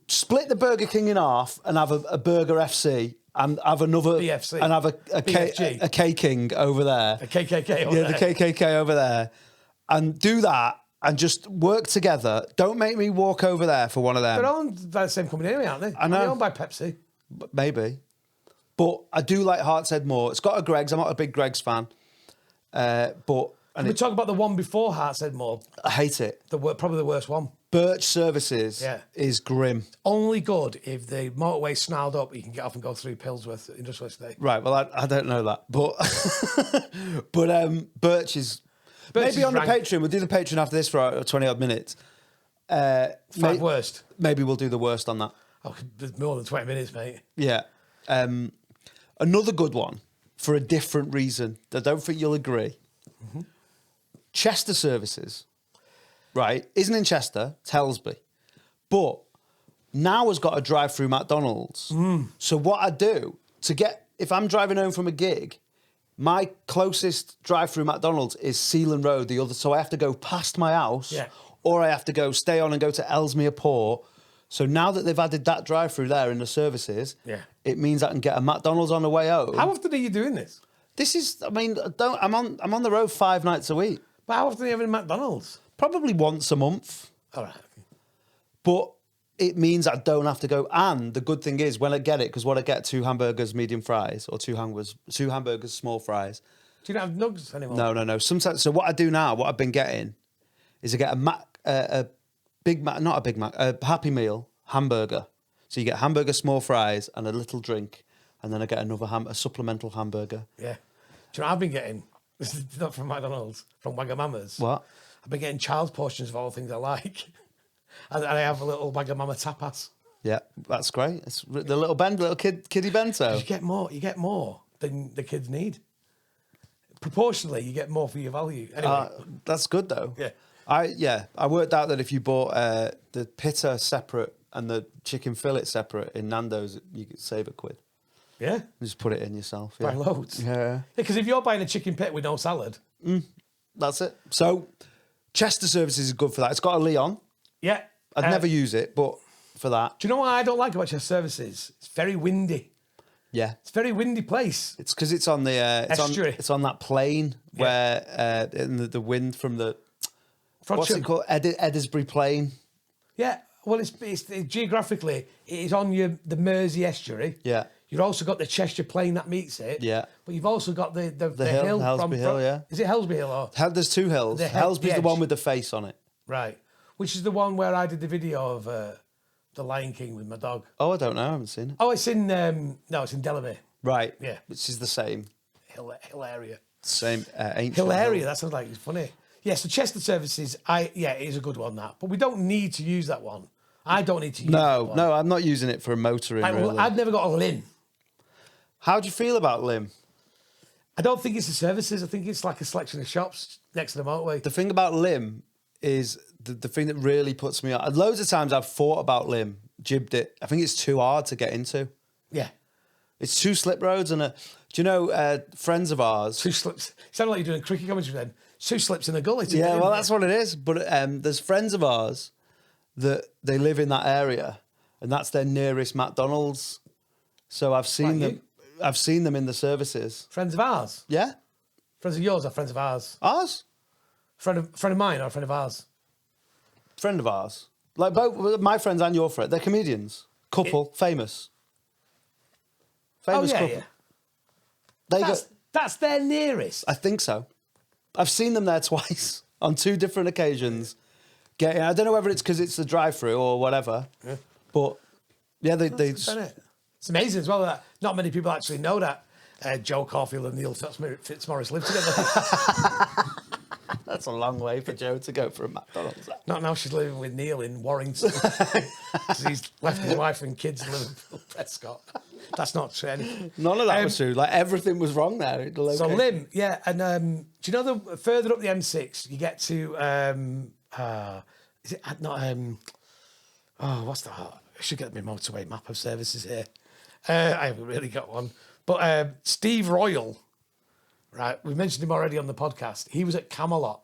Split the Burger King in half and have a Burger FC and have another BFC. and have a BFG. K King over there. The KKK. The KKK over there, and do that and just work together. Don't make me walk over there for one of them. They're owned by the same company anyway, aren't they? I know. They're owned by Pepsi. Maybe, but I do like Hearts Head Moor. It's got a Greggs. I'm not a big Greggs fan, but We talk about the one before Hartshead Moor. I hate it. Probably the worst one. Birch Services is grim. Only good if the motorway snarled up, you can get off and go through Pillsworth Industrial Estate. Right, well, I don't know that, but Birch is... Birch maybe is on the rank. Patreon, we'll do the Patreon after this for 20 odd minutes. Five worst. Maybe we'll do the worst on that. Oh, there's more than 20 minutes, mate. Yeah. Another good one for a different reason. I don't think you'll agree. Mm-hmm. Chester services, right? Isn't in Chester, it's Helsby. But now has got a drive-through McDonald's. So what I do if I'm driving home from a gig, my closest drive-through McDonald's is Sealand Road, the other. So I have to go past my house, or I have to stay on and go to Ellesmere Port. So now that they've added that drive-through there in the services, it means I can get a McDonald's on the way home. How often are you doing this? This is, I mean, I'm on the road 5 nights a week. But how often are you having McDonald's? Probably once a month. All right. But it means I don't have to go. And the good thing is when I get it, because what I get, 2 hamburgers, medium fries, or two hamburgers, small fries. Do you not have nugs anymore? No. Sometimes, so what I do now, what I've been getting, is I get a Big Mac, not a Big Mac, a Happy Meal hamburger. So you get hamburger, small fries, and a little drink, and then I get a supplemental hamburger. Yeah. Do you know what I've been getting? This is not from McDonald's, from Wagamama's. What? I've been getting child's portions of all the things I like. And I have a little Wagamama tapas. Yeah, that's great. It's the little kiddie bento. You get more than the kids need. Proportionally, you get more for your value. Anyway. That's good though. Yeah. I worked out that if you bought the pita separate and the chicken fillet separate in Nando's, you could save £1. Yeah. You just put it in yourself. Yeah. Buy loads. Yeah. Because if you're buying a chicken pit with no salad. That's it. So Chester Services is good for that. It's got a Leon. Yeah. I'd never use it, but for that. Do you know what I don't like about Chester Services? It's very windy. Yeah. It's a very windy place. It's because it's on the... Estuary. It's on that plain where the wind from the... What's it called? Edisbury Plain. Yeah. Well, it's geographically, it is on the Mersey estuary. Yeah. You've also got the Cheshire Plain that meets it. Yeah. But you've also got the hill, hill. Helsby Hill, yeah. Is it Helsby Hill or? There's 2 hills. Helsby's the one with the face on it. Right. Which is the one where I did the video of The Lion King with my dog. Oh, I don't know. I haven't seen it. Oh, it's in, it's in Delamere. Right. Yeah. Which is the same. Hill area. Same ancient Hill area, that sounds like it's funny. Yeah, so Chester Services, it is a good one, that. But we don't need to use that one. I don't need to use that one. No, I'm not using it for motoring, really. I've never got a limb. How do you feel about Lim? I don't think it's the services. I think it's like a selection of shops next to the motorway. The thing about Lim is the thing that really puts me off. Loads of times I've thought about Lim, jibbed it. I think it's too hard to get into. Yeah. It's 2 slip roads and do you know, friends of ours... 2 slips. Sound like you're doing cricket commentary then. 2 slips in the gully. Yeah, well, that's what it is. But there's friends of ours that they live in that area and that's their nearest McDonald's. So I've seen them. I've seen them in the services. Friends of ours? Yeah. Friends of yours or friends of ours? Ours. Friend of mine or a friend of ours? Friend of ours. Like both my friends and your friend. They're comedians. Couple. Famous. Famous couple. Yeah. That's their nearest. I think so. I've seen them there twice on 2 different occasions. I don't know whether it's because it's the drive-through or whatever. Yeah. But yeah, they It's amazing as well that not many people actually know that Joe Caulfield and Neil Fitzmaurice live together. That's a long way for Joe to go for a McDonald's. Not now she's living with Neil in Warrington. He's left his wife and kids to live in Prescott. That's not true. None of that was true. Like everything was wrong there. So Lim, yeah, and do you know the further up the M6 you get to is it not what's that? I should get my motorway map of services here. I haven't really got one. But Steve Royal, right? We mentioned him already on the podcast. He was at Camelot.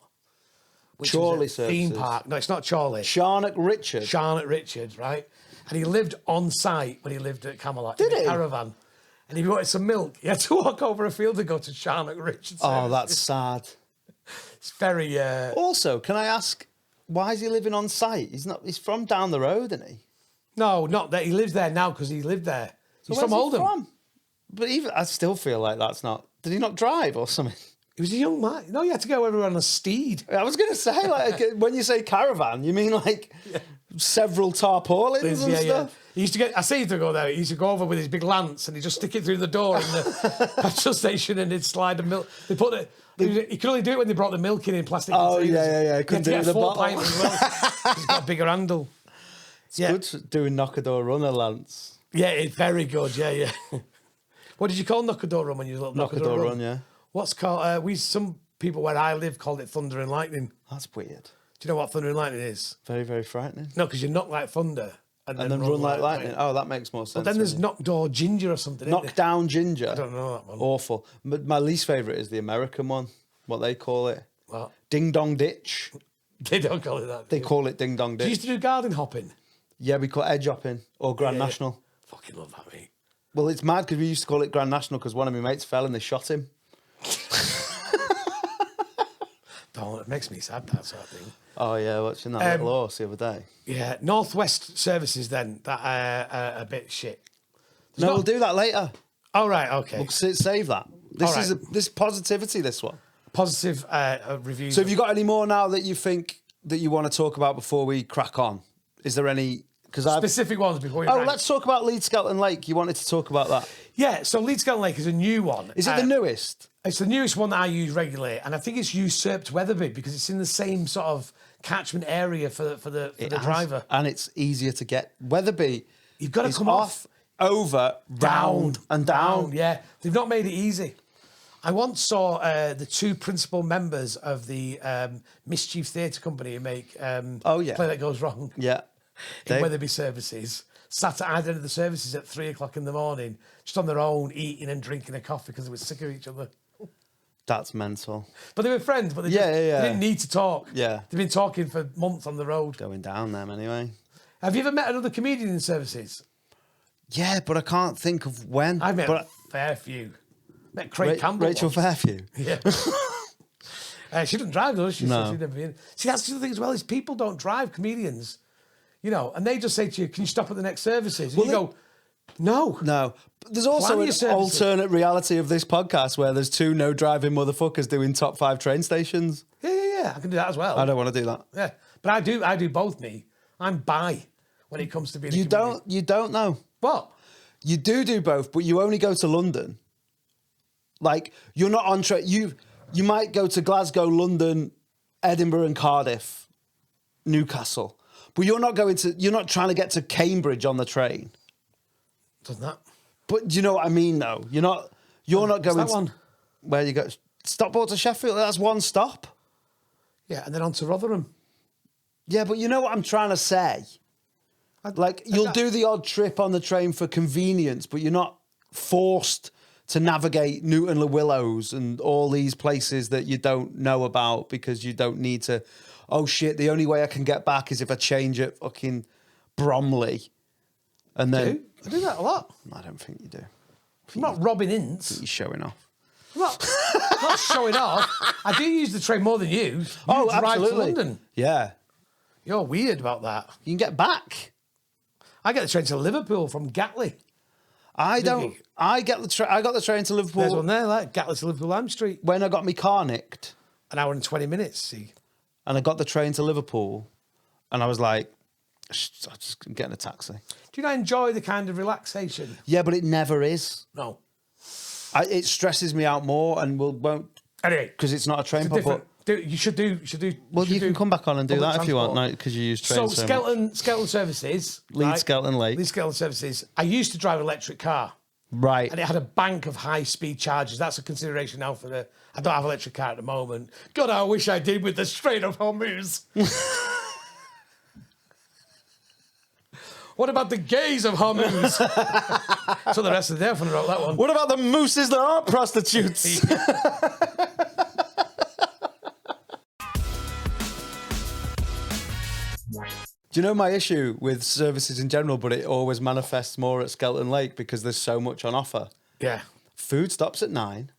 Which Chorley was a theme park. No, it's not Chorley. Charnock Richard. Charnock Richard, right? And he lived on site when he lived at Camelot. Did in he? A caravan. And if he wanted some milk, he had to walk over a field to go to Charnock Richard. Oh, that's sad. It's very... Also, can I ask, why is he living on site? He's from down the road, isn't he? No, not that. He lives there now because he lived there. So he's from Oldham. From? But even I still feel like that's not... Did he not drive or something? He was a young man. No, he had to go everywhere on a steed. I was going to say, like, when you say caravan, you mean like several tarpaulins and stuff. He used to get. I see him to go there. He used to go over with his big lance and he'd just stick it through the door in the petrol station and he'd slide the milk. They put it. He could only do it when they brought the milk in plastic containers. Yeah. He couldn't do it with the bottle. Pint as well. He's got a bigger handle. It's good doing knock-a-door runner, Lance. Yeah, it's very good. Yeah. What did you call knock-a-door run when you look Knock-a-door run? Yeah. What's called? Some people where I live called it thunder and lightning. That's weird. Do you know what thunder and lightning is? Very, very frightening. No, because you knock like thunder and then run like lightning. Oh, that makes more sense. But then there's knock-door ginger or something. Knock down ginger. I don't know that one. Awful. But my least favourite is the American one. What they call it. What? Ding dong ditch. They don't call it that. They call it ding dong ditch. You used to do garden hopping. Yeah, we call it edge hopping or Grand National. Fucking love that, mate. Well, it's mad because we used to call it Grand National because one of my mates fell and they shot him. It makes me sad, that sort of thing. Oh, yeah, watching that little horse the other day. Yeah, Northwest Services then, that are a bit shit. We'll do that later. Oh, right, okay. We'll save that. This is this positivity, this one. Positive reviews. So have you got any more now that you think that you want to talk about before we crack on? Is there any... Specific ones before you rank. Let's talk about Leeds Skelton Lake. You wanted to talk about that. Yeah, so Leeds Skelton Lake is a new one. Is it the newest? It's the newest one that I use regularly, and I think it's usurped Wetherby because it's in the same sort of catchment area for the driver. And it's easier to get. Wetherby, you've got to come off, over, round, and down. Yeah, they've not made it easy. I once saw the two principal members of the Mischief Theatre Company who make Play That Goes Wrong. Yeah. In Wetherby Services, sat at either end of the services at 3 o'clock in the morning, just on their own, eating and drinking a coffee because they were sick of each other. That's mental. But they were friends, but they didn't need to talk. Yeah. They've been talking for months on the road. Going down them anyway. Have you ever met another comedian in services? Yeah, but I can't think of when. I've met a fair few. Met Craig Campbell. Rachel Fairview. Yeah. She doesn't drive, though. She's No. never been. See, that's the thing as well, is people don't drive, comedians. You know, and they just say to you, can you stop at the next services? And you go, no. No. There's also an alternate reality of this podcast where there's two no driving motherfuckers doing top 5 train stations. Yeah. I can do that as well. I don't want to do that. Yeah. But I do both, me. I'm bi when it comes to being a comedian. You don't know. What? You do both, but you only go to London. Like, you're not on train. You might go to Glasgow, London, Edinburgh and Cardiff, Newcastle. But you're not trying to get to Cambridge on the train. Doesn't that? But do you know what I mean, though? You're not going that one? Where you go? Stockport to Sheffield, that's one stop. Yeah, and then on to Rotherham. Yeah, but you know what I'm trying to say? You'll do the odd trip on the train for convenience, but you're not forced to navigate Newton Le Willows and all these places that you don't know about because you don't need to... Oh, shit, the only way I can get back is if I change at fucking Bromley. And then... I do that a lot. I don't think you do. I'm not robbing ints. You're showing off. I'm not showing off. I do use the train more than you. You drive absolutely. to London. Yeah. You're weird about that. You can get back. I get the train to Liverpool from Gatley. I don't. I got the train to Liverpool. There's one there, like Gatley to Liverpool Lime Street. When I got my car nicked. An hour and 20 minutes, see. And I got the train to Liverpool and I was like, I'm just getting a taxi. Do you not enjoy the kind of relaxation? Yeah, but it never is. No. It stresses me out more and won't. Anyway. Because it's not a train pop-up. You should do. Well, you can come back on and do that if you want, because you use trains so much. Skelton Services. Leeds Skelton Lake. Leeds Skelton Services. I used to drive an electric car. Right. And it had a bank of high-speed chargers. That's a consideration now for the... I don't have an electric car at the moment. God, I wish I did with the Strait of Hormuz. What about the gays of Hormuz? So the rest of the day I wrote that one. What about the mooses that aren't prostitutes? Do you know my issue with services in general, but it always manifests more at Skelton Lake because there's so much on offer? Yeah. Food stops at 9.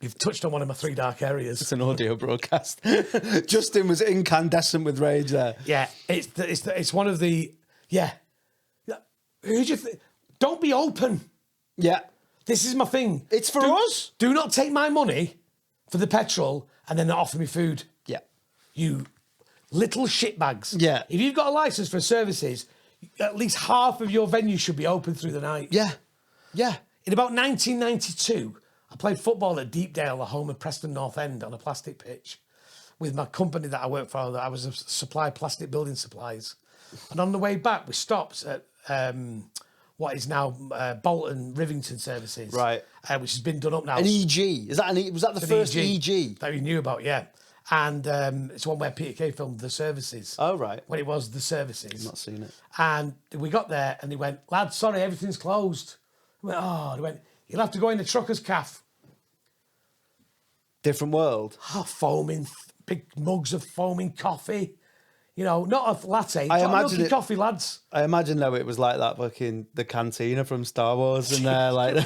You've touched on one of my 3 dark areas. It's an audio broadcast. Justin was incandescent with rage there. Yeah, it's one of the... Yeah. Who do you think... Don't be open. Yeah. This is my thing. It's for us. Do not take my money for the petrol and then not offer me food. Yeah. You little shitbags. Yeah. If you've got a license for services, at least half of your venue should be open through the night. Yeah. Yeah. In about 1992, I played football at Deepdale, the home of Preston North End, on a plastic pitch with my company that I worked for. That I was a supply plastic building supplies. And on the way back, we stopped at what is now Bolton Rivington Services, Right. Which has been done up now. An EG. Was that the first EG? That you knew about? Yeah. And it's one where Peter Kay filmed The Services. Oh, right. When it was The Services. I've not seen it. And we got there and they went, "Lad, sorry, everything's closed." I went, "Oh," they went, "You'll have to go in the trucker's caff." Different world. Oh, foaming, big mugs of foaming coffee. You know, not a latte, I not imagine milky it- coffee, lads. I imagine though it was like that fucking the cantina from Star Wars and they're like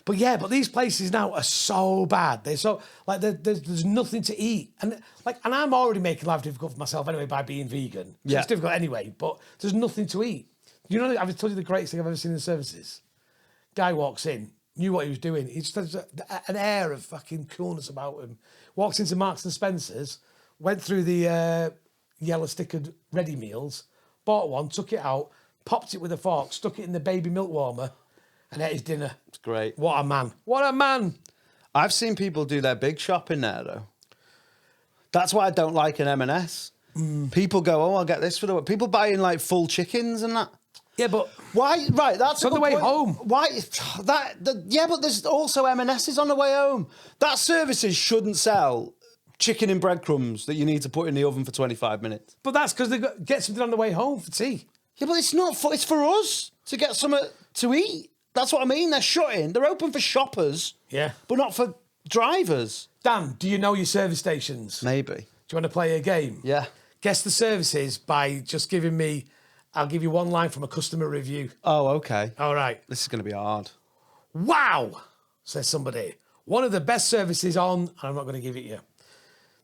But yeah, but these places now are so bad. They're so like there's nothing to eat, and I'm already making life difficult for myself anyway by being vegan. So Yeah. it's difficult anyway. But there's nothing to eat. You know, I've told you the greatest thing I've ever seen in the services. Guy walks in, knew what he was doing. He just has an air of fucking coolness about him. Walks into Marks and Spencer's, went through the yellow stickered ready meals, bought one, took it out, popped it with a fork, stuck it in the baby milk warmer, and ate his dinner. It's great. What a man. What a man. I've seen people do their big shopping there though. That's why I don't like an M&S. People go, "Oh, I'll get this for the..." People buying like full chickens and that. Yeah, but Why? Right, that's on the good way point. home. Why? Yeah, but there's also M&S's on the way home. That services shouldn't sell chicken in breadcrumbs that you need to put in the oven for 25 minutes. But that's because they get something on the way home for tea. Yeah, but it's not. It's for us to get something to eat. That's what I mean. They're shutting. They're open for shoppers. Yeah. But not for drivers. Dan, do you know your service stations? Maybe. Do you want to play a game? Yeah. Guess the services by just giving me... I'll give you one line from a customer review. Oh, okay. All right. This is going to be hard. "Wow," says somebody. "One of the best services on..." and I'm not going to give it you.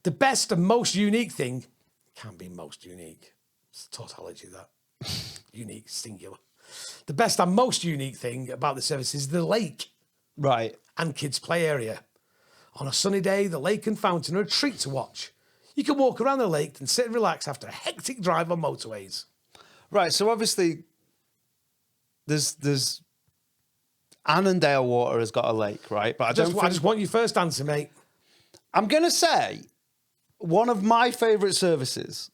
"The best and most unique thing..." Can't be most unique. It's tautology, that. Unique, singular. "The best and most unique thing about the service is the lake Right. and kids' play area. On a sunny day, the lake and fountain are a treat to watch. You can walk around the lake and sit and relax after a hectic drive on motorways." Right. So obviously, there's Annandale Water has got a lake, right? But I just want your first answer, mate. I'm going to say one of my favourite services,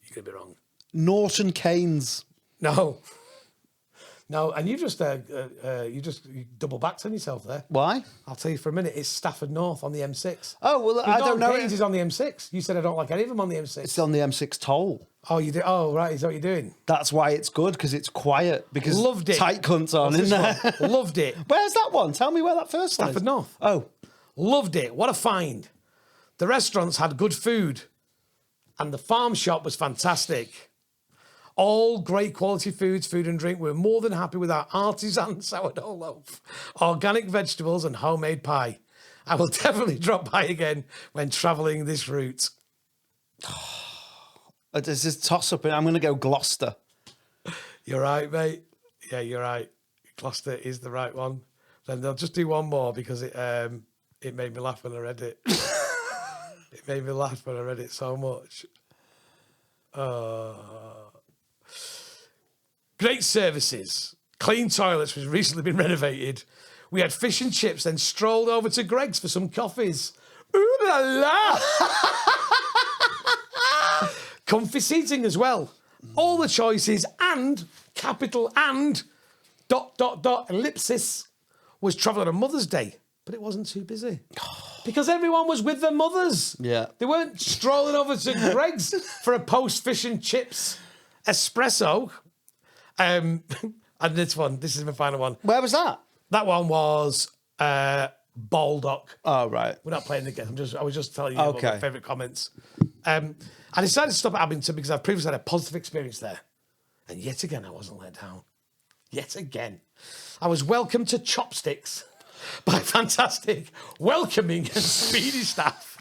You're going to be wrong. Norton Keynes. No. No, and you double backed on yourself there. Why? I'll tell you for a minute. It's Stafford North on the M6. Oh, well, I don't know. Keynes is on the M6. You said I don't like any of them on the M6. It's on the M6 toll. Oh, you do? Oh, right. Is that what you're doing? That's why it's good, because it's quiet. Because Loved it. tight cunts on, What's isn't this there? one? Loved it. Where's that one? Tell me where that first one is. Stafford North. Oh, Loved it. What a find. The restaurants had good food and the farm shop was fantastic. All great quality foods, food and drink. We're more than happy with our artisan sourdough loaf, organic vegetables and homemade pie. I will definitely drop by again when travelling this route. there's this toss-up. I'm going to go Gloucester. You're right, mate. Yeah, you're right. Gloucester is the right one. Then they'll just do one more because it made me laugh when I read it. It made me laugh when I read it so much. Great services. Clean toilets, which has recently been renovated. We had fish and chips, then strolled over to Greg's for some coffees. Ooh la la! Comfy seating as well. All the choices and capital and ... ellipsis was travelling on Mother's Day, but it wasn't too busy. Because everyone was with their mothers. Yeah. They weren't strolling over to Greg's for a post fish and chips espresso. And this is my final one. Where was that? That one was Baldock. Oh, right. We're not playing the game. I was just telling you about my favourite comments. I decided to stop at Abington because I've previously had a positive experience there. And yet again, I wasn't let down. Yet again. I was welcomed to Chopsticks by fantastic, welcoming and speedy staff.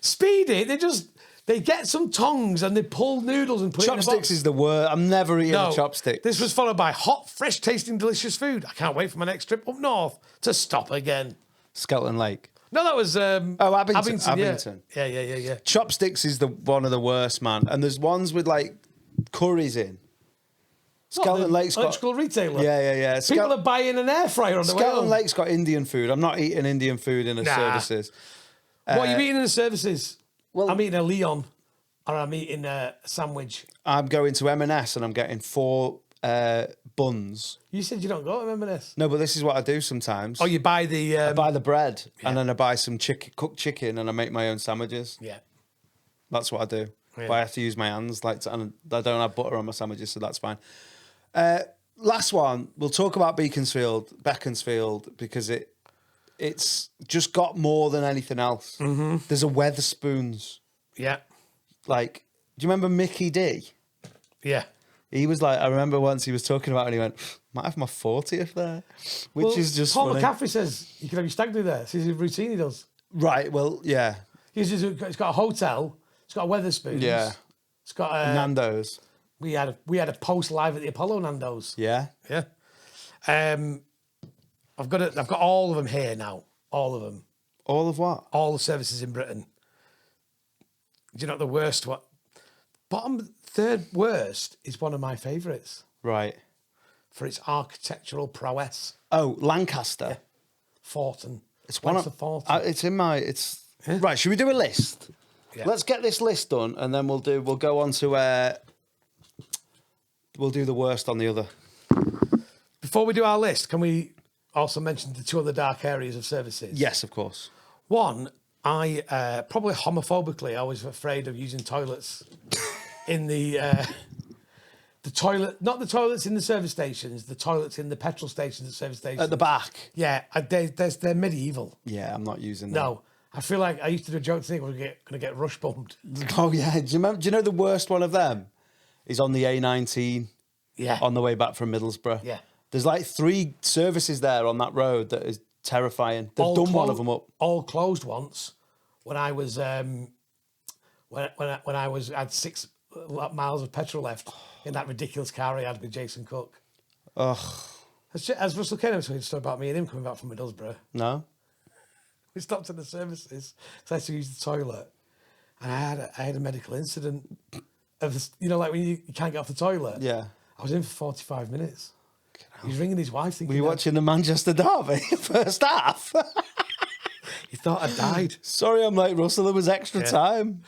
Speedy, they get some tongs and they pull noodles and put it in a box. Chopsticks is the word. I'm never eating a chopstick. This was followed by hot, fresh tasting, delicious food. I can't wait for my next trip up north to stop again. Skelton Lake. No, that was Abington. Yeah. Abington. Yeah. Chopsticks is one of the worst, man. And there's ones with like curries in. Skeleton Lake's got electrical retailer. Yeah. People are buying an air fryer on the way Skeleton home. Lake's got Indian food. I'm not eating Indian food in the services. What are you eating in the services? Well, I'm eating a Leon, or I'm eating a sandwich. I'm going to M&S and I'm getting 4 buns. You said you don't go to M&S. No, but this is what I do sometimes. Oh, you buy the... I buy the bread and then I buy some cooked chicken and I make my own sandwiches. Yeah. That's what I do. Yeah. But I have to use my hands, and I don't have butter on my sandwiches, so that's fine. Last one, we'll talk about Beaconsfield, because it's just got more than anything else. Mm-hmm. There's a Weatherspoons. Yeah. Like, do you remember Mickey D? Yeah. He was like, I remember once he was talking about it and he went, might have my 40th there, which is just Paul funny. McCaffrey says you can have your stag do there. It's his routine he does. Right, well, yeah. It's got a hotel. It's got a Weatherspoons. Yeah. It's got a... Nando's. We had a post live at the Apollo Nando's. Yeah. Yeah. I've got all of them here now. All of them. All of what? All the services in Britain. Do you know what the worst? What third worst is one of my favourites Right. for its architectural prowess. Oh, Lancaster. Thornton. It's one of Thornton. it's in my right. Should we do a list? Yeah. Let's get this list done, and then we'll go on to we'll do the worst on the other. Before we do our list, can we also mention the 2 other dark areas of services? Yes, of course. One, I probably homophobically, I was afraid of using toilets in the toilet, not the toilets in the service stations, the toilets in the petrol stations at service stations. At the back. Yeah, they're medieval. Yeah, I'm not using that. No, I feel like I used to do a joke thing we're going to get rush bumped. Oh yeah. Do you know the worst one of them is on the A19? Yeah. On the way back from Middlesbrough. Yeah. There's like 3 services there on that road that is terrifying. They've done one of them up. All closed once when I was when I had 6 miles of petrol left in that ridiculous car I had with Jason Cook. Ugh. As Russell Kenner told a story about me and him coming back from Middlesbrough. No. We stopped at the services, so I had to use the toilet, and I had a medical incident of this, like when you can't get off the toilet. Yeah. I was in for 45 minutes. He was ringing his wife, thinking, Were you watching the Manchester Derby first half? he thought I died. Sorry, I'm late, Russell. There was extra time.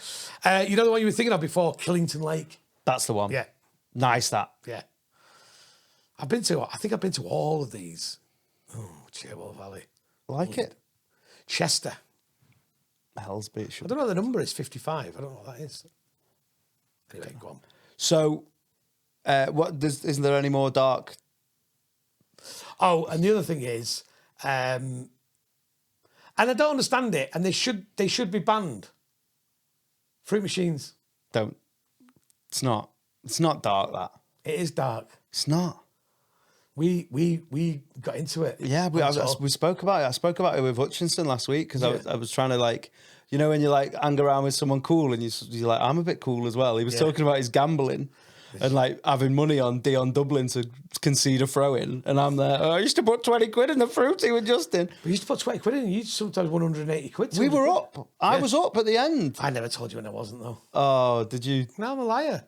You know the one you were thinking of before, Killington Lake. That's the one. Yeah, Nice, that. yeah. I think I've been to all of these. Oh, Cherwell Valley. Like it. Chester. Hell's Beach. I don't know what the number is, 55. I don't know what that is. Anyway, go on. So, isn't there any more dark? Oh, and the other thing is, and I don't understand it, and they should be banned. Fruit machines. Don't. It's not. It's not dark, that. It is dark. It's not. We got into it. Yeah, we spoke about it. I spoke about it with Hutchinson last week because I was trying to when you hang around with someone cool and you're like, I'm a bit cool as well. He was talking about his gambling and having money on Dion Dublin to concede a throw in, and I'm there. I used to put 20 quid in the fruity with Justin. We used to put 20 quid in, and you sometimes 180 quid. We were up. I was up at the end. I never told you when I wasn't though. Oh, did you? No, I'm a liar.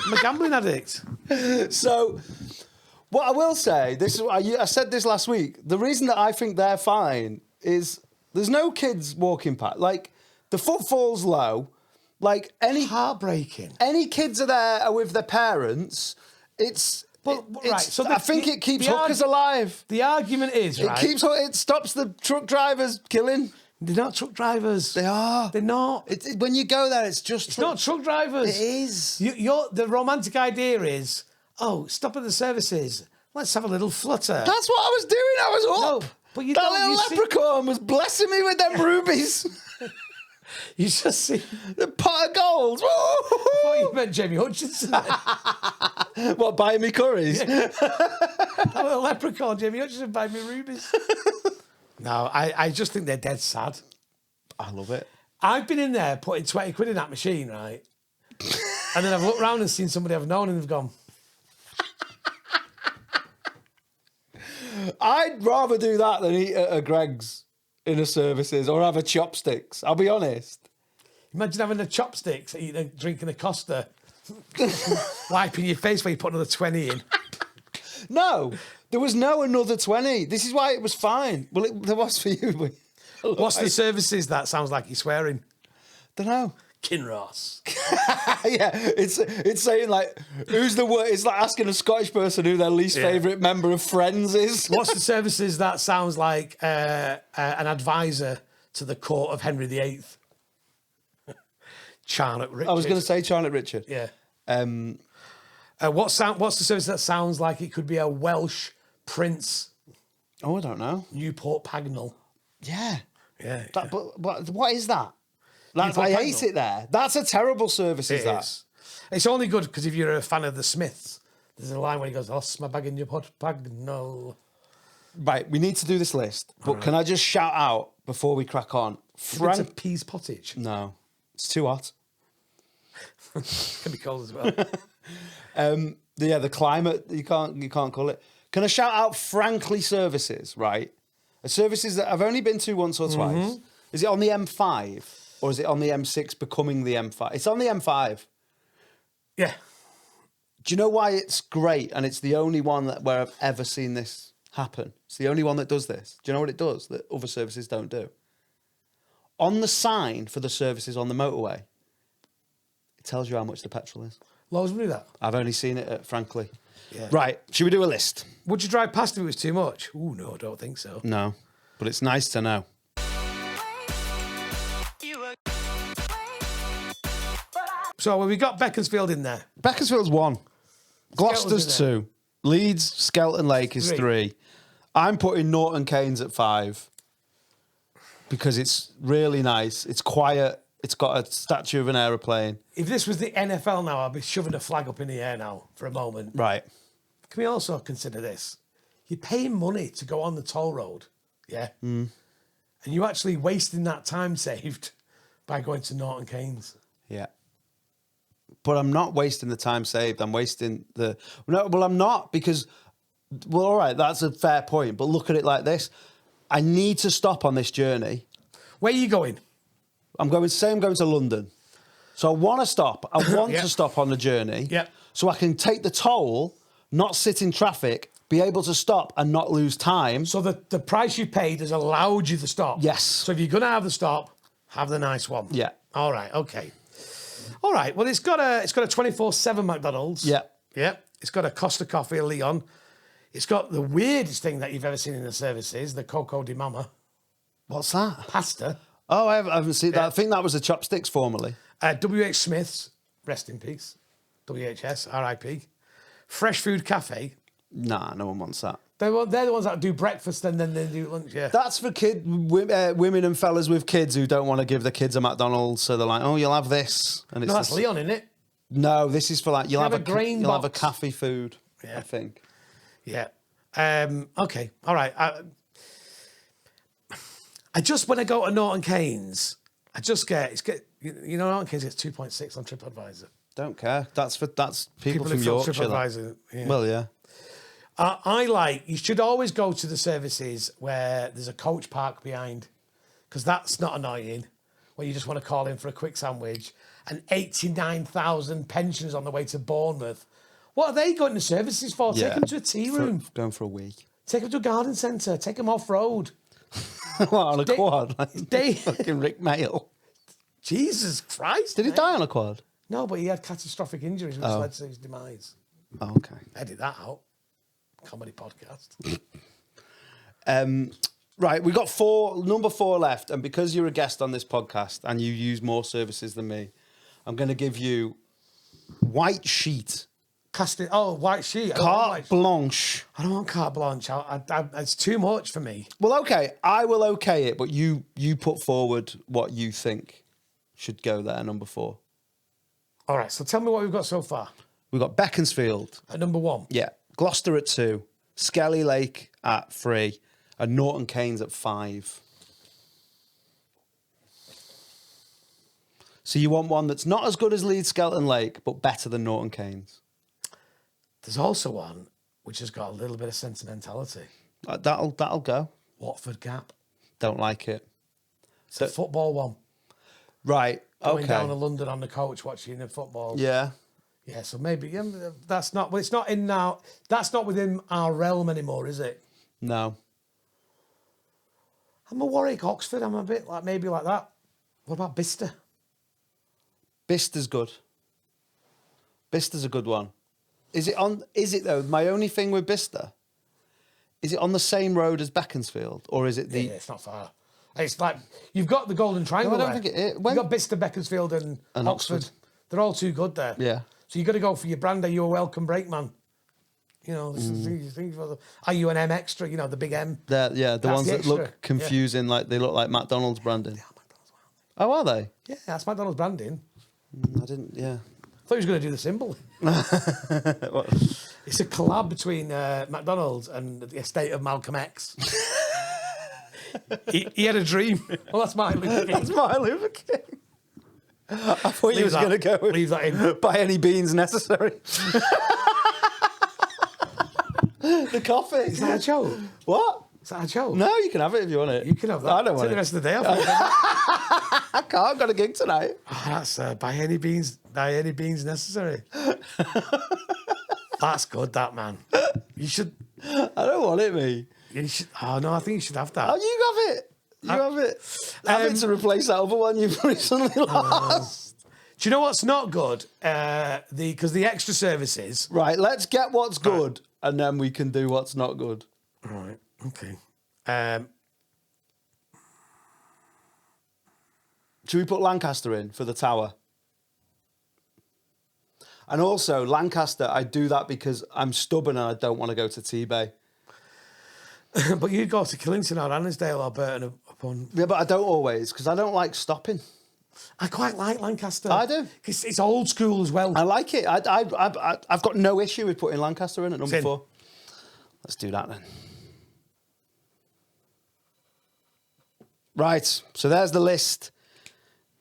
I'm a gambling addict. So, what I will say, I said this last week. The reason that I think they're fine is there's no kids walking past. Like, the footfall's low. Like, Heartbreaking. Any kids are with their parents. I think it keeps hookers alive. The argument is, right? It stops the truck drivers killing. They're not truck drivers. They are. They're not. When you go there, it's just... It's not truck drivers. It is. The romantic idea is, stop at the services. Let's have a little flutter. That's what I was doing. I was up. No, but you that little leprechaun was blessing me with them rubies. You just see... The pot of gold. I thought you meant Jamie Hutchinson. What, buying me curries? Yeah. That little leprechaun, Jamie Hutchinson, buying me rubies. No, I just think they're dead sad. I love it. I've been in there putting 20 quid in that machine, right? And then I've looked round and seen somebody I've known and they've gone... I'd rather do that than eat at a Greg's in a services or have a chopsticks. I'll be honest. Imagine having a chopsticks, drinking a Costa, wiping your face while you put another 20 in. No, there was no another 20. This is why it was fine. Well, there was for you. But What's the services that sounds like you're swearing? Don't know. Kinross. Yeah, it's saying like, who's the word? It's like asking a Scottish person who their least favourite member of Friends is. What's the services that sounds like an advisor to the court of Henry VIII? Charlotte Richard. I was going to say Charlotte Richard. Yeah. What's the service that sounds like it could be a Welsh prince? Oh, I don't know. Newport Pagnell. Yeah. Yeah. But what is that? I Newport hate Pagnell. it there. That's a terrible service, is It that? is. It's only good because if you're a fan of the Smiths, there's a line where he goes, "I lost my bag in Newport Pagnell." Right, we need to do this list. But can I just shout out before we crack on? It's a peas pottage. No, it's too hot. Can be cold as well. The climate, you can't call it. Can I shout out Frankly Services, right? A services that I've only been to once or twice. Is it on the M5 or is it on the M6 becoming the M5? It's on the M5. Yeah. Do you know why it's great? And it's the only one where I've ever seen this happen. It's the only one that does this. Do you know what it does that other services don't do? On the sign for the services on the motorway, it tells you how much the petrol is. Loads do that. I've only seen it at Frankly. Yeah. Right, should we do a list? Would you drive past if it was too much? Ooh, no, I don't think so. No, but it's nice to know. So well, we got Beaconsfield in there. Beaconsfield's 1. Gloucester's Skelton's in 2. Leeds, Skelton Lake is 3. I'm putting Norton Keynes at 5 because it's really nice. It's quiet. It's got a statue of an aeroplane. If this was the NFL now, I'd be shoving a flag up in the air now for a moment. Right. Can we also consider this? You're paying money to go on the toll road, yeah? And you're actually wasting that time saved by going to Norton Keynes. Yeah. But I'm not wasting the time saved. I'm wasting the... No, well, I'm not because... Well, all right, that's a fair point. But look at it like this. I need to stop on this journey. Where are you going? I'm going to London. So I want to stop. I want to stop on the journey. Yeah. So I can take the toll, not sit in traffic, be able to stop and not lose time. So the price you paid has allowed you to stop. Yes. So if you're going to have the stop, have the nice one. Yeah. All right. Okay. All right. Well, it's got a 24/7 McDonald's. Yeah. Yeah. It's got a Costa Coffee, a Leon. It's got the weirdest thing that you've ever seen in the services, the Coco di Mama What's that? pasta. Oh, I haven't seen that. I think that was the chopsticks formerly. WH Smith's, rest in peace. WHS, RIP. Fresh Food Cafe. Nah, no one wants that. They're the ones that do breakfast and then they do lunch, yeah. That's for women and fellas with kids who don't want to give the kids a McDonald's, so they're like, "Oh, you'll have this." And it's No, that's Leon, isn't it? No, this is for like you'll have a grain you'll have a box. cafe food. Yeah. I think. Yeah. Okay. All right. I just, when I go to Norton Keynes, I just get, Norton Keynes gets 2.6 on TripAdvisor. Don't care. That's people from who Yorkshire. fill That. TripAdvisor. Yeah. Well, yeah. You should always go to the services where there's a coach park behind, because that's not annoying, where you just want to call in for a quick sandwich, and 89,000 pensioners on the way to Bournemouth. What are they going to services for? Yeah. Take them to a tea room. Going for a week. Take them to a garden centre. Take them off-road. What, on a quad? Like they- fucking Rick Mail. Jesus Christ. Did he mate. die on a quad? No, but he had catastrophic injuries which led to his demise. Oh, okay. Edit that out. Comedy podcast. Right, we got number 4 left, and because you're a guest on this podcast and you use more services than me, I'm going to give you White Sheet. White sheet. Carte blanche. I don't want carte blanche. It's too much for me. Well, okay, I will okay it, but you put forward what you think should go there, number 4. All right, so tell me what we've got so far. We've got Beaconsfield. At number 1. Yeah. Gloucester at 2. Skelly Lake at 3. And Norton Keynes at 5. So you want one that's not as good as Leeds Skelton Lake, but better than Norton Keynes. There's also one which has got a little bit of sentimentality. That'll go. Watford Gap. Don't like it. It's a football one. Right. Going Okay. down to London on the coach watching the football. Yeah. Yeah, so maybe that's not. Well, it's not in now. That's not within our realm anymore, is it? No. I'm a Warwick Oxford. I'm a bit like maybe like that. What about Bicester? Bister's good. Bister's a good one. Is it though? My only thing with Bicester, is it on the same road as Beaconsfield, or is it the? Yeah, it's not far. It's like you've got the Golden Triangle. No, I don't there. think it is. You've got Bicester, Beaconsfield, and Oxford. They're all too good there. Yeah. So you got to go for your Brandy. You're a welcome brakeman. You know, this is things for the. Are you an M extra? You know, the big M. The That's ones the that extra. look confusing, like they look like McDonald's branding. Yeah, McDonald's. Oh, are they? Yeah, that's McDonald's branding. I didn't. Yeah. I thought he was going to do the symbol. It's a collab between McDonald's and the estate of Malcolm X. he had a dream. Well, that's Martin Luther King. That's Martin Luther King. I thought you was going to go with leave that in. By any means necessary. The coffee. Is that a joke? What? Is that a joke? No, you can have it if you want it. You can have that. I don't want Take it. the rest of the day off. I can't. I've got a gig tonight. That's by any means necessary. That's good, that man. You should. I don't want it, me. You should. Oh no, I think you should have that. Oh, you have it. You have it. Have it to replace that other one you've recently lost. Do you know what's not good? Because the extra services. Right, let's get what's good, and then we can do what's not good. Right. Okay. Should we put Lancaster in for the tower? And also, Lancaster, I do that because I'm stubborn and I don't want to go to T-Bay. But you'd go to Killington or Annesdale or Burton upon. Yeah, but I don't always, because I don't like stopping. I quite like Lancaster. I do. It's old school as well. I like it. I've got no issue with putting Lancaster in at number 4. Let's do that then. Right, so there's the list.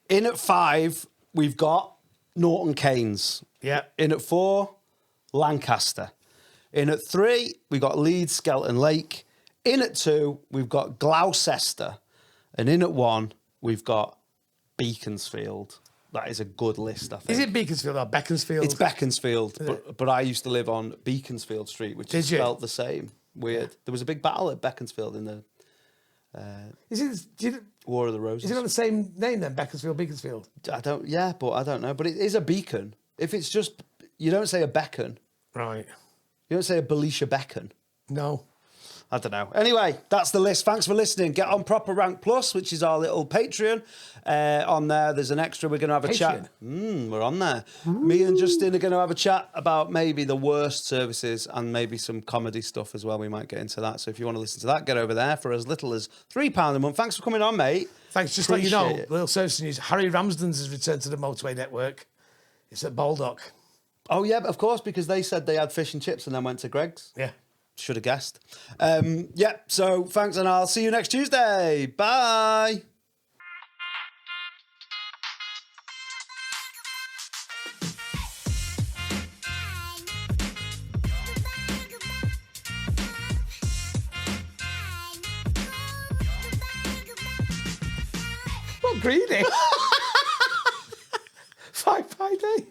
In at 5, we've got Norton Keynes. Yeah. In at 4, Lancaster. In at 3, we've got Leeds, Skelton Lake. In at 2, we've got Gloucester. And in at 1, we've got Beaconsfield. That is a good list, I think. Is it Beaconsfield or Beaconsfield? It's Beaconsfield, but I used to live on Beaconsfield Street, which is spelled the same. Weird. There was a big battle at Beaconsfield in the War of the Roses. Is it on the same name then, Beaconsfield, Beaconsfield? But I don't know. But it is a beacon. If it's just, you don't say a beacon. Right. You don't say a Belisha beacon. No. I don't know. Anyway, that's the list. Thanks for listening. Get on Proper Rank Plus, which is our little Patreon. On there, there's an extra. We're going to have a chat. We're on there. Ooh. Me and Justin are going to have a chat about maybe the worst services and maybe some comedy stuff as well. We might get into that. So if you want to listen to that, get over there for as little as £3 a month. Thanks for coming on, mate. Thanks. Just let you know, little service news. Harry Ramsden's has returned to the motorway network. It's at Baldock. Oh, yeah, of course, because they said they had fish and chips and then went to Greg's. Yeah. Should have guessed. So thanks, and I'll see you next Tuesday. Bye. What greedy? 5 by day.